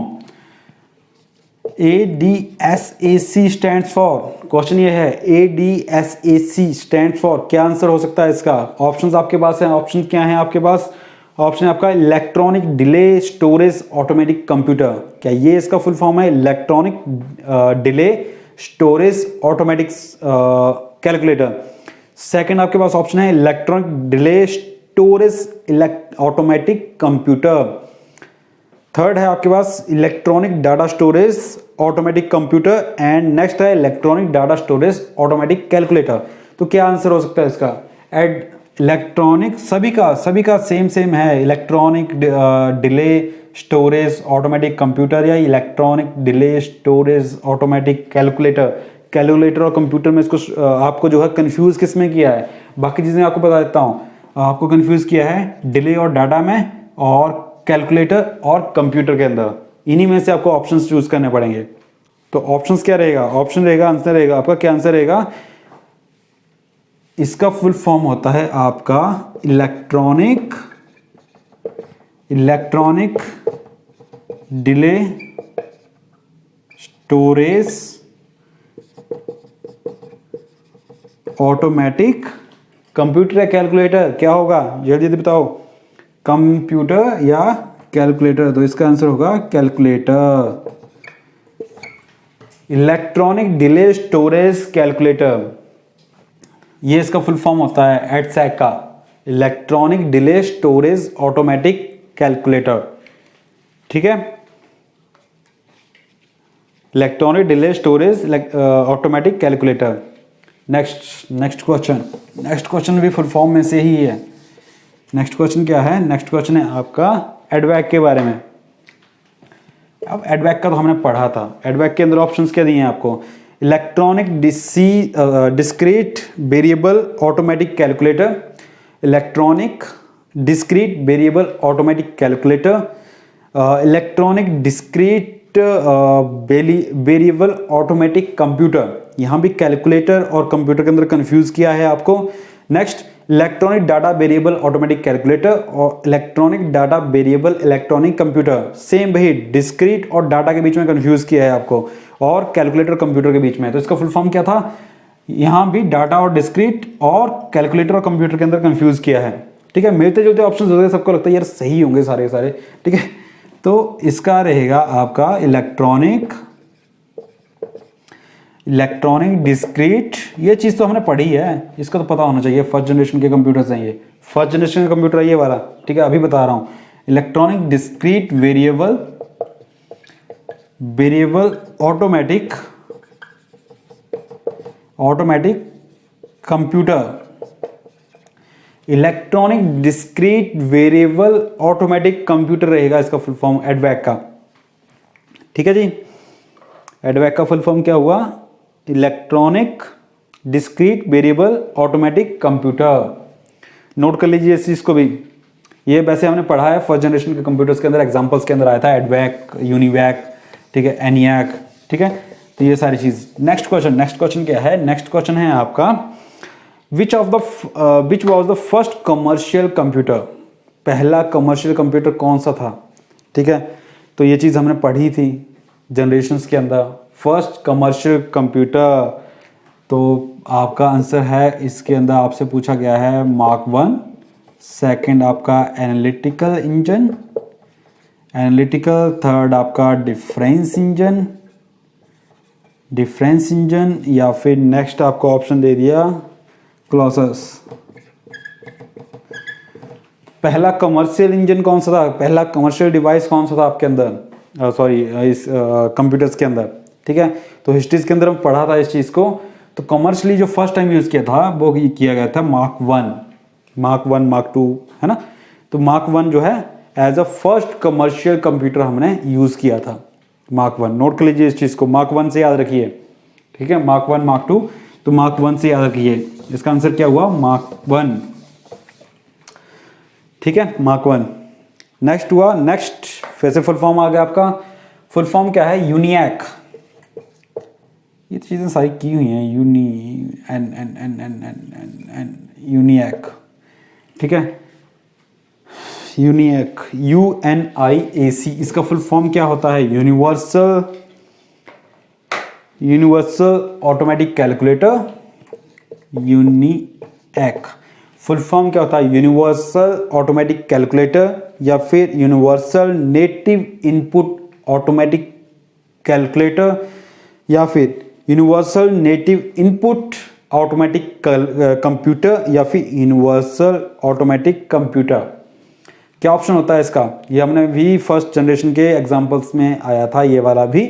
ADSAC stand for, question ये है ADSAC स्टैंड फॉर, क्या आंसर हो सकता है इसका? ऑप्शंस आपके पास हैं, ऑप्शन क्या हैं आपके पास? ऑप्शन है आपका electronic delay storage automatic computer, क्या ये इसका फुल फॉर्म है? Electronic delay storage automatic calculator. Second आपके पास ऑप्शन है electronic delay storage automatic computer. Third है आपके पास electronic data storage automatic computer and next है electronic data storage automatic calculator. तो क्या आंसर हो सकता है इसका? एड इलेक्ट्रॉनिक, सभी का सेम है, electronic delay storage automatic computer या electronic delay storage automatic calculator. Calculator और कंप्यूटर में इसको आपको जो है कंफ्यूज किस में किया है? बाकी चीज़ें आपको बता देता हूँ। आपको कंफ्यूज किया है डिले और डाटा में और कैलकुलेटर और कंप्यूटर के अंदर। इन्हीं में से आपको ऑप्शंस चूज करने पड़ेंगे। तो ऑप्शंस क्या रहेगा? ऑप्शन रहेगा, आंसर रहेगा आपका, क्या आंसर रहेगा? इसका फुल फॉर्म होता है आपका electronic delay storage automatic computer या कैलकुलेटर। क्या होगा जल्दी जल्दी बताओ, कंप्यूटर या कैलकुलेटर? तो इसका आंसर होगा calculator, electronic delay storage calculator. ये इसका फुल फॉर्म होता है EDSAC का, electronic delay storage automatic calculator. ठीक है, electronic delay storage automatic calculator. Next question भी फुल फॉर्म में से ही है। नेक्स्ट क्वेश्चन क्या है? नेक्स्ट क्वेश्चन है आपका एडवैक के बारे में। अब एडवैक का तो हमने पढ़ा था। एडवैक के अंदर ऑप्शंस क्या दिए हैं आपको? Electronic discrete variable automatic calculator, electronic discrete variable automatic calculator, electronic discrete variable automatic computer. यहाँ भी कैलकुलेटर और कंप्यूटर के अंदर कंफ्यूज किया है आपको। Next electronic data variable automatic calculator और electronic data variable electronic computer. Same वही डिस्क्रीट और डाटा के बीच में कंफ्यूज किया है आपको और कैलकुलेटर कंप्यूटर के बीच में। तो इसका फुल फॉर्म क्या था? यहाँ भी डाटा और डिस्क्रीट और कैलकुलेटर और कंप्यूटर के अंदर कंफ्यूज किया है। ठीक है, मिलते जुलते ऑप्शन होते हैं, सबको लगता है यार सही होंगे सारे सारे। ठीक है, तो इसका रहेगा आपका इलेक्ट्रॉनिक डिस्क्रीट। ये चीज़ तो हमने पढ़ी है, इसका तो पता होना चाहिए। फर्स्ट जनरेशन के कंप्यूटर्स हैं ये, फर्स्ट जनरेशन का कंप्यूटर है ये वाला। ठीक है, अभी बता रहा हूँ। Electronic discrete variable automatic computer, electronic discrete variable automatic computer रहेगा इसका फुल फॉर्म एडवैक का। ठीक है जी, एडवैक का फुल फॉर्म क्या हुआ? Electronic discrete variable automatic computer. Note कर लीजिए इस चीज को भी। ये वैसे हमने पढ़ा है फर्स्ट जनरेशन के कंप्यूटर्स के अंदर, एग्जांपल्स के अंदर आया था एडवैक, यूनिवैक, ठीक है, एनियाक। ठीक है, तो ये सारी चीज। नेक्स्ट क्वेश्चन क्या है? नेक्स्ट क्वेश्चन है आपका which was the first commercial computer. पहला कमर्शियल कंप्यूटर कौन सा था? ठीक है, तो ये चीज हमने पढ़ी थी जनरेशन्स के अंदर। फर्स्ट कमर्शियल कंप्यूटर, तो आपका आंसर है इसके अंदर आपसे पूछा गया है मार्क 1। सेकंड आपका एनालिटिकल इंजन, थर्ड आपका डिफरेंस इंजन, या फिर नेक्स्ट आपको ऑप्शन दे दिया क्लॉसस। पहला कमर्शियल इंजन कौन सा था? पहला कमर्शियल डिवाइस कौन सा था आपके अंदर, इस कंप्यूटर्स के अंदर? ठीक है, तो हिस्ट्रीज के अंदर हम पढ़ा था इस चीज को। तो कमर्शियली जो फर्स्ट टाइम यूज किया था वो किया गया था मार्क 1, मार्क 2, है ना। तो मार्क 1 जो है as a first commercial computer हमने यूज किया था, मार्क 1। नोट कर लीजिए इस चीज को, मार्क 1 से याद रखिए। ठीक है, मार्क 1, मार्क 2, तो मार्क 1 से याद रखिए। इसका आंसर क्या हुआ? मार्क 1। ठीक है, मार्क 1। नेक्स्ट हुआ, नेक्स्ट फिर से फुल फॉर्म आ गया आपका। फुल फॉर्म क्या है? यूनिएक। ये चीजें सारी की हुई हैं, यूनिएक। ठीक है, यूनिएक, UNIAC। इसका फुल फॉर्म क्या होता है? Universal universal automatic calculator, यूनिएक। Full form क्या होता है? यूनिवर्सल ऑटोमेटिक कैलकुलेटर या फिर universal native input automatic calculator या फिर universal native input automatic computer या फिर यूनिवर्सल ऑटोमेटिक कंप्यूटर। क्या ऑप्शन होता है इसका? ये हमने भी फर्स्ट जनरेशन के एग्जांपल्स में आया था ये वाला भी,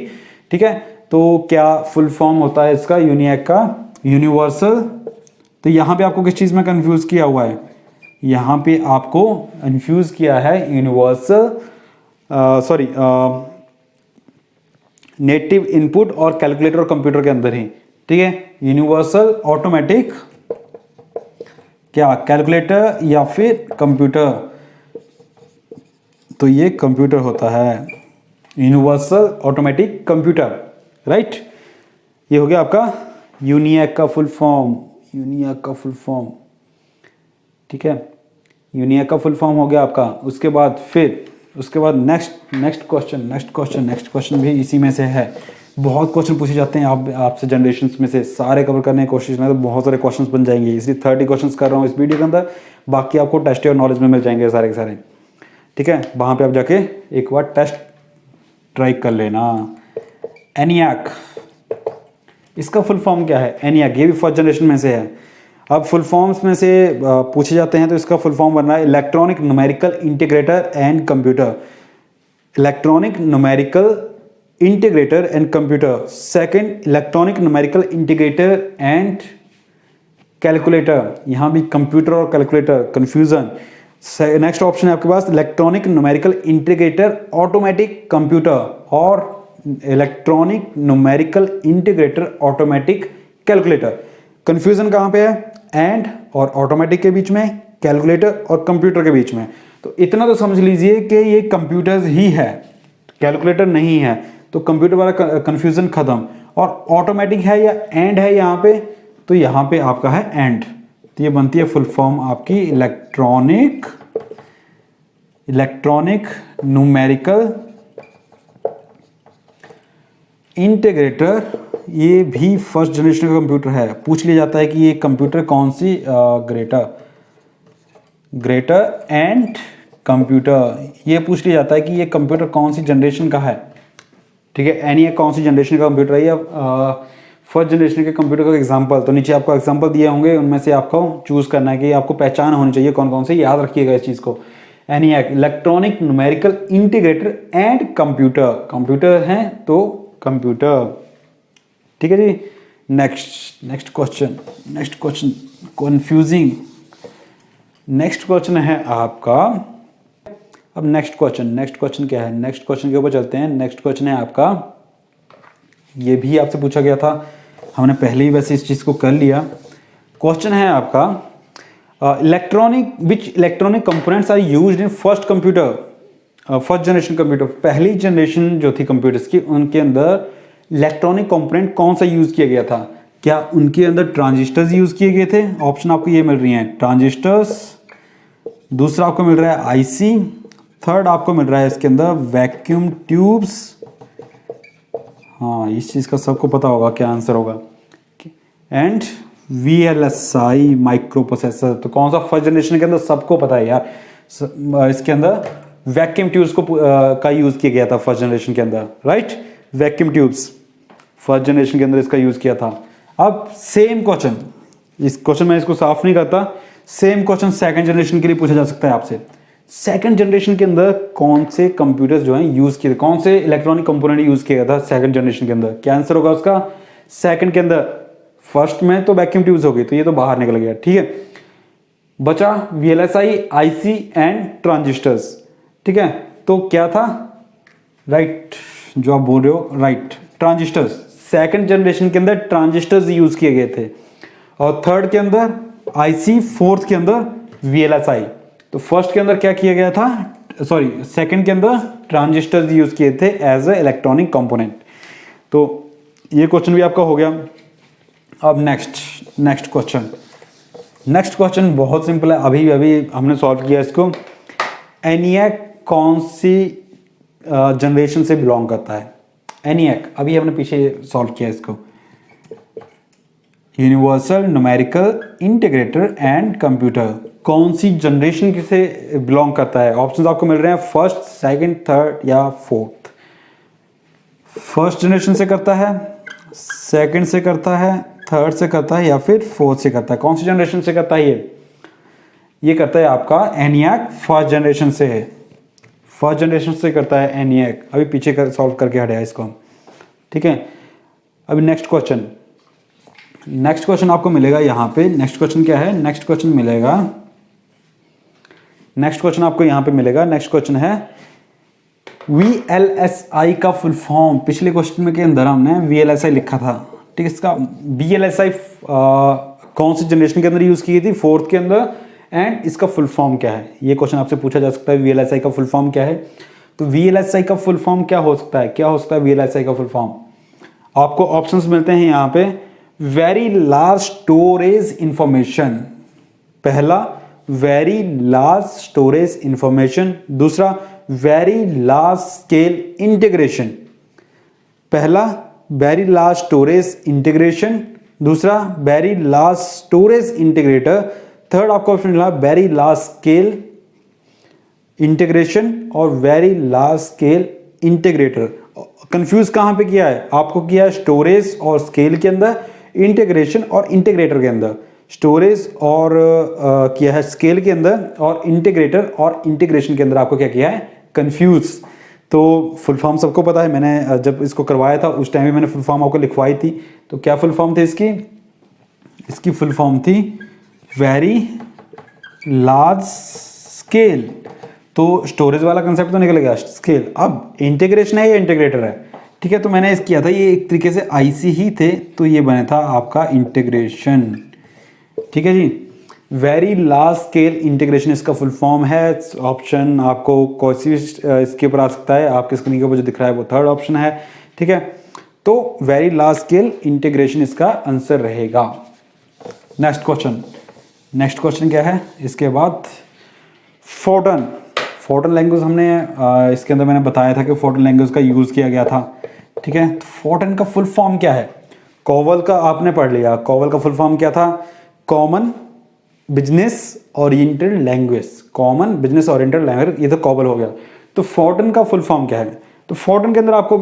ठीक है। तो क्या फुल फॉर्म होता है इसका यूनिएक का? यूनिवर्सल। तो यहाँ पे आपको किस चीज़ में कंफ्यूज किया हुआ है? यहाँ पे आपको कंफ्यूज किया है यूनिवर्सल सॉरी नेटिव इनपुट और कैलकुलेटर और कंप्यूटर के अंदर ही, ठीक है। यूनिवर्सल ऑटोमेटिक क्या? कैलकुलेटर या फिर कंप्यूटर? तो ये कंप्यूटर होता है, यूनिवर्सल ऑटोमेटिक कंप्यूटर, राइट। ये हो गया आपका यूनिएक का फुल फॉर्म, यूनिएक का फुल फॉर्म, ठीक है। यूनिएक का फुल फॉर्म हो गया आपका। उसके बाद नेक्स्ट क्वेश्चन भी इसी में से है। बहुत क्वेश्चन पूछे जाते हैं आपसे जनरेशन में से, सारे कवर करने की कोशिश करें तो बहुत सारे क्वेश्चंस बन जाएंगे, इसलिए 30 क्वेश्चंस कर रहा हूँ इस वीडियो के अंदर। बाकी आपको टेस्ट और नॉलेज में मिल जाएंगे सारे के सारे, ठीक है। वहाँ पे आप जाके एक बार टेस्ट ट्राई कर लेना। एनियाक, इसका फुल फॉर्म क्या है? एनियाक, ये भी फर्स्ट जनरेशन में से है। अब फुल फॉर्म्स में से पूछे जाते हैं तो इसका फुल फॉर्म बन रहा है electronic numerical integrator and computer. Electronic numerical integrator and computer. Second, electronic numerical integrator and calculator. यहाँ भी कंप्यूटर और कैलकुलेटर कंफ्यूजन। नेक्स्ट ऑप्शन है आपके पास electronic numerical integrator automatic computer और electronic numerical integrator automatic calculator. Confusion कहाँ पे है? एंड और ऑटोमेटिक के बीच में, कैलकुलेटर और कंप्यूटर के बीच में। तो इतना तो समझ लीजिए कि ये कंप्यूटर्स ही है, कैलकुलेटर नहीं है। तो कंप्यूटर वाला कंफ्यूजन खत्म। और ऑटोमेटिक है या एंड है यहाँ पे? तो यहाँ पे आपका है एंड। तो ये बनती है फुल फॉर्म आपकी इलेक्ट्रॉनिक न्यूमेरिकल इंटीग्रेटर। ये भी फर्स्ट जनरेशन का कंप्यूटर है। पूछ लिया जाता है कि ये कंप्यूटर कौन सी ग्रेटर एंड कंप्यूटर, ये पूछ लिया जाता है कि ये कंप्यूटर कौन सी जनरेशन का है, ठीक है। एनी कौन सी जनरेशन का कंप्यूटर है या फर्स्ट जनरेशन के कंप्यूटर का एग्जांपल। तो नीचे आपको एग्जांपल दिए होंगे, उनमें से आपको चूज करना है कि आपको पहचान होनी चाहिए कौन कौन से, याद रखिएगा इस चीज़ को। ENIAC, electronic numerical integrator and computer. Computer है तो कंप्यूटर, ठीक है जी। Next question confusing. Next question है आपका, अब नेक्स्ट क्वेश्चन क्या है? नेक्स्ट क्वेश्चन के ऊपर चलते हैं। नेक्स्ट क्वेश्चन है आपका, ये भी आपसे पूछा गया था, हमने पहले ही वैसे इस चीज को कर लिया। क्वेश्चन है आपका which electronic components are used in first generation computer. पहली जनरेशन जो थी कंप्यूटर्स की, उनके अंदर इलेक्ट्रॉनिक कंपोनेंट कौन सा यूज किया गया था? क्या उनके अंदर ट्रांजिस्टर्स यूज किए गए थे? ऑप्शन आपको ये मिल रही हैं, ट्रांजिस्टर्स। दूसरा आपको मिल रहा है आईसी। थर्ड आपको मिल रहा है इसके अंदर वैक्यूम ट्यूब्स। हाँ, इस चीज का सबको पता होगा क्या आंसर होगा। And VLSI micro processor. तो कौन सा फर्स्ट जनरेशन के अंदर? सबको पता है यार, इसके अंदर वैक्यूम ट्यूब्स को का यूज किया गया था फर्स्ट जनरेशन के अंदर, right. Vacuum tubes first generation के अंदर इसका यूज किया था। अब सेम क्वेश्चन, इस क्वेश्चन में इसको साफ नहीं करता, सेम क्वेश्चन सेकंड जनरेशन के लिए पूछा जा सकता है आपसे। सेकंड जनरेशन के अंदर कौन से कंप्यूटर्स जो हैं यूज किए, कौन से इलेक्ट्रॉनिक कंपोनेंट यूज किया गया था सेकंड जनरेशन के अंदर? क्या आंसर होगा उसका? सेकंड के अंदर, फर्स्ट में तो वैक्यूम ट्यूब्स हो गई, तो ये तो बाहर निकल गया, ठीक है। बचा VLSI, IC एंड ट्रांजिस्टर्स, ठीक है। तो क्या था? राइट, जो आप बोल रहे हो राइट, ट्रांजिस्टर्स। सेकंड जनरेशन के अंदर ट्रांजिस्टर्स यूज किए गए थे, और थर्ड के अंदर IC, फोर्थ के अंदर VLSI। तो फर्स्ट के अंदर क्या किया गया था? सॉरी, सेकंड के अंदर ट्रांजिस्टर्स यूज किए थे एज ए इलेक्ट्रॉनिक कंपोनेंट। तो ये क्वेश्चन भी आपका हो गया। अब नेक्स्ट क्वेश्चन बहुत सिंपल है, अभी हमने सॉल्व किया इसको। एनियाक कौन सी जनरेशन से बिलोंग करता है? ENIAC, अभी हमने पीछे सॉल्व किया इसको। Universal numerical integrator and computer, कौन सी जनरेशन किसे बिलोंग करता है? ऑप्शंस आपको मिल रहे हैं फर्स्ट, सेकंड, थर्ड या फोर्थ। फर्स्ट जनरेशन से करता है, सेकंड से करता है, थर्ड से करता है या फिर फोर्थ से करता है? कौन सी जनरेशन से करता है ये करता है आपका ENIAC फर्स्ट जनरेशन से है, फर्स्ट जनरेशन से करता है ENIAC। अभी पीछे कर सॉल्व करके हटाया इसको हम, ठीक है। अभी नेक्स्ट क्वेश्चन आपको मिलेगा यहाँ पे। नेक्स्ट क्वेश्चन क्या है? नेक्स्ट क्वेश्चन आपको यहाँ पे मिलेगा। नेक्स्ट क्वेश्चन है VLSI का फुल फॉर्म। पिछले क्वेश्चन में के अंदर हमने VLSI लिखा था, ठीक है। इसका VLSI कौन सी जनरेशन के अंदर यूज की गई थी? फोर्थ के अंदर। एंड इसका फुल फॉर्म क्या है? ये क्वेश्चन आपसे पूछा जा सकता है, VLSI का फुल फॉर्म क्या है? तो VLSI का फुल फॉर्म क्या हो सकता है? VLSI का फुल फॉर्म? आपको ऑप्शंस मिलते हैं यहाँ पे। वेरी लार्ज स्टोरेज इंफॉर्मेशन, पहला वेरी लार्ज स्टोरेज इंफॉर्मेशन, दूसरा वेरी लार्ज स्केल इंटीग्रेशन। पहला वेरी लार्ज स्टोरेज इंटीग्रेशन, दूसरा very large storage integrator, third आपको ऑप्शन मिला वेरी लार्ज स्केल इंटीग्रेशन और very large scale integrator. Confuse कहां पे किया है? आपको किया है स्टोरेज और स्केल के अंदर, इंटीग्रेशन और इंटीग्रेटर के अंदर। स्टोरेज और किया है स्केल के अंदर, और इंटीग्रेटर और इंटीग्रेशन के अंदर आपको क्या किया है? कंफ्यूज। तो फुल फॉर्म सबको पता है, मैंने जब इसको करवाया था उस टाइम में मैंने फुल फॉर्म आपको लिखवाई थी। तो क्या फुल फॉर्म थी इसकी? इसकी फुल फॉर्म थी वेरी लार्ज स्केल। तो स्टोरेज वाला कंसेप्ट तो निकल गया, स्केल। अब इंटीग्रेशन है या इंटीग्रेटर है, ठीक है। तो मैंने इस किया था, ये एक तरीके से आईसी ही थे, तो ये बना था आपका इंटीग्रेशन, ठीक है जी। वेरी लार्ज स्केल इंटीग्रेशन इसका फुल फॉर्म है। ऑप्शन आपको कोई सी इसके ऊपर आ सकता है, आपके स्क्रीन के ऊपर जो दिख रहा है वो थर्ड ऑप्शन है, ठीक है। तो वेरी लार्ज स्केल इंटीग्रेशन इसका आंसर रहेगा। नेक्स्ट क्वेश्चन क्या है इसके बाद? फोर्टन लैंग्वेज हमने इसके अंदर मैंने बताया था कि फोर्टन लैंग्वेज का यूज किया गया था, ठीक है। तो फोर्टन का फुल फॉर्म क्या है? कोवल का आपने पढ़ लिया, कोवल का फुल फॉर्म क्या था? Common business oriented language, common business oriented language, ये तो कोवल हो गया। तो फोर्टन का फुल फॉर्म क्या है? तो फोर्टन के अंदर आपको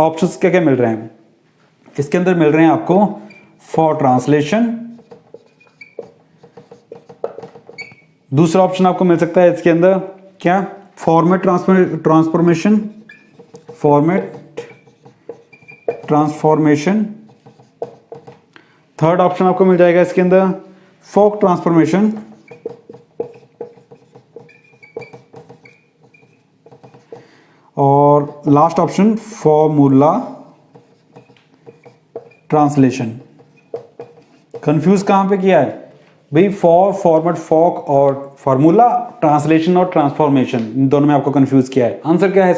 ऑप्शंस क्या क्या मिल रहे हैं? इसके अंदर मिल रहे हैं आपको फॉर ट्रांसलेशन, दूसरा ऑप्शन आपको मिल सकता है इसके अंदर क्या? फॉर्मेट ट्रांसफॉर्मेशन, थर्ड ऑप्शन आपको मिल जाएगा इसके अंदर फोक ट्रांसफॉर्मेशन, और last option formula translation. Confuse कहां पे किया है भाई? फॉर्मेट, फोक और फार्मूला, ट्रांसलेशन और ट्रांसफॉर्मेशन, इन दोनों में आपको कंफ्यूज किया है। आंसर क्या है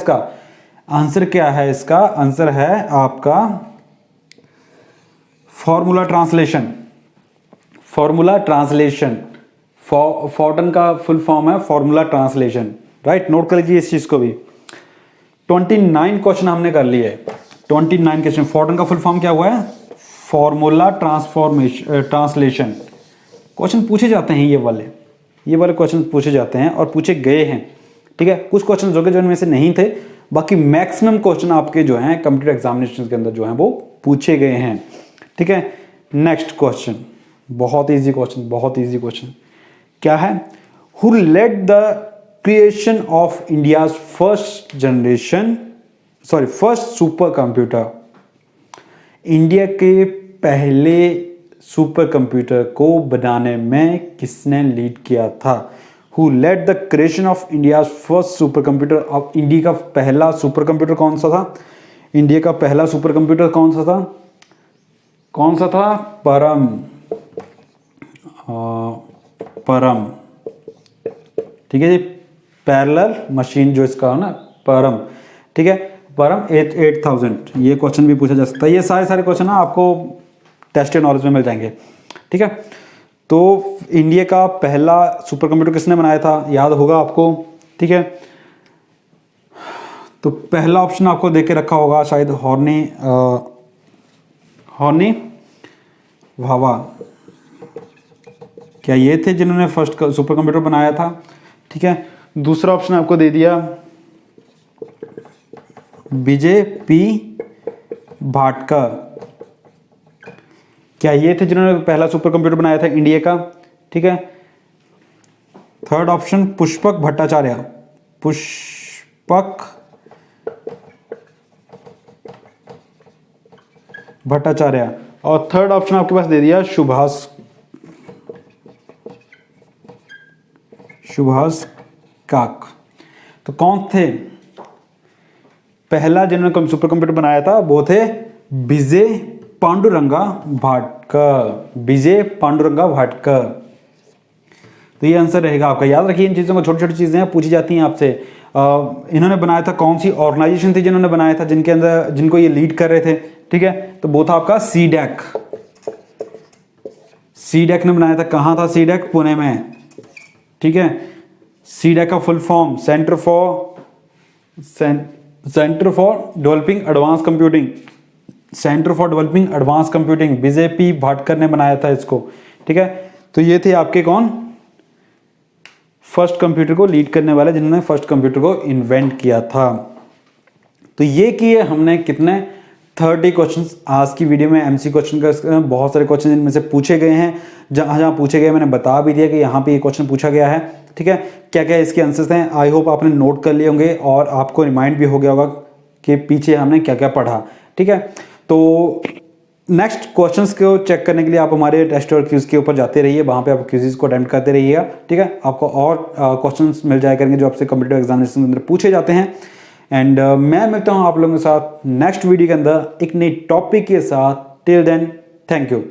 इसका? आंसर है आपका फॉर्मूला ट्रांसलेशन। फोर्टन का फुल फॉर्म है फॉर्मूला ट्रांसलेशन, राइट। नोट कर लीजिए इस चीज को भी। 29 क्वेश्चन हमने कर लिए। 29 क्वेश्चन। फोर्टन का फुल फॉर्म क्या हुआ है? Formula translation. क्वेश्चन पूछे जाते हैं, ये वाले क्वेश्चन पूछे जाते हैं और पूछे गए हैं, ठीक है। कुछ क्वेश्चन जो में से नहीं थे, बाकी मैक्सिमम क्वेश्चन आपके जो हैं कंप्यूटर एग्जामिनेशन के अंदर जो हैं वो पूछे गए हैं, ठीक है। नेक्स्ट क्वेश्चन, बहुत इजी क्वेश्चन क्या है? Who led the creation of India first super computer? India के पहले सुपर कंप्यूटर को बनाने में किसने लीड किया था? Who led the creation of India's first super computer? अब इंडिया का पहला सुपर कंप्यूटर कौन सा था? इंडिया का पहला सुपर कंप्यूटर कौन सा था? परम, ठीक है जी। पैरेलल मशीन जो इसका है ना, परम, ठीक है। परम 8000, ये क्वेश्चन भी पूछा जा सकता है। ये सारे क्वेश्चन ना आपको टेस्ट नॉलेज में मिल जाएंगे, ठीक है। तो इंडिया का पहला सुपर कंप्यूटर किसने बनाया था? याद होगा आपको, ठीक है। तो पहला ऑप्शन आपको देख के रखा होगा शायद हॉर्नी भाभा, क्या ये थे जिन्होंने फर्स्ट सुपर कंप्यूटर बनाया था? ठीक है। दूसरा ऑप्शन आपको दे दिया विजय पी भाटकर, क्या ये थे जिन्होंने पहला सुपर कंप्यूटर बनाया था इंडिया का? ठीक है। Third option Pushpak Bhattacharya, Pushpak Bhattacharya. और थर्ड ऑप्शन आपके पास दे दिया सुभाष काक। तो कौन थे? पहला जिन्होंने सुपर कंप्यूटर बनाया था वो थे विजय पांडुरंगा भाटकर, विजय पांडुरंगा भाटकर। तो ये आंसर रहेगा आपका। याद रखिए इन चीज़ों को, छोटी छोटी चीज़ें पूछी जाती हैं आपसे। इन्होंने बनाया था, कौन सी ऑर्गेनाइजेशन थी जिन्होंने बनाया था, जिनके अंदर जिनको ये लीड कर रहे थे? ठीक है, तो वो था आपका सीडैक। सीडैक ने बनाया था। कहाँ था सीडैक? पुणे में। ठीक है। सीडैक का full form centre for developing advance computing, centre for developing advance computing. Vijay P Bhatkar ने बनाया था इसको। ठीक है। तो ये थे आपके कौन? फर्स्ट कंप्यूटर को लीड करने वाले, जिन्होंने फर्स्ट कंप्यूटर को इन्वेंट किया था। तो ये किए हमने कितने? 30 क्वेश्चंस आज की वीडियो में। एमसी क्वेश्चन का बहुत सारे क्वेश्चन इनमें से पूछे गए हैं। जहाँ जहाँ पूछे गए मैंने बता भी दिया कि यहाँ पे ये क्वेश्चन पूछा गया है। ठीक है। क्या क्या इसके आंसर्स हैं, आई होप आपने नोट कर लिए होंगे और आपको रिमाइंड भी हो गया होगा कि पीछे हमने क्या क्या पढ़ा। ठीक है। तो नेक्स्ट क्वेश्चंस को चेक करने के लिए आप हमारे टेस्ट और क्यूज के ऊपर जाते रहिए, वहाँ पे आप क्यूजेस को अटेम्प्ट करते रहिएगा। ठीक है। आपको और क्वेश्चंस मिल जाया करेंगे जो आपसे कॉम्पिटिटिव एग्जामिनेशन के अंदर पूछे जाते हैं। एंड मैं मिलता हूँ आप लोगों के साथ नेक्स्ट वीडियो के अंदर एक नई टॉपिक के साथ। Till then, thank you.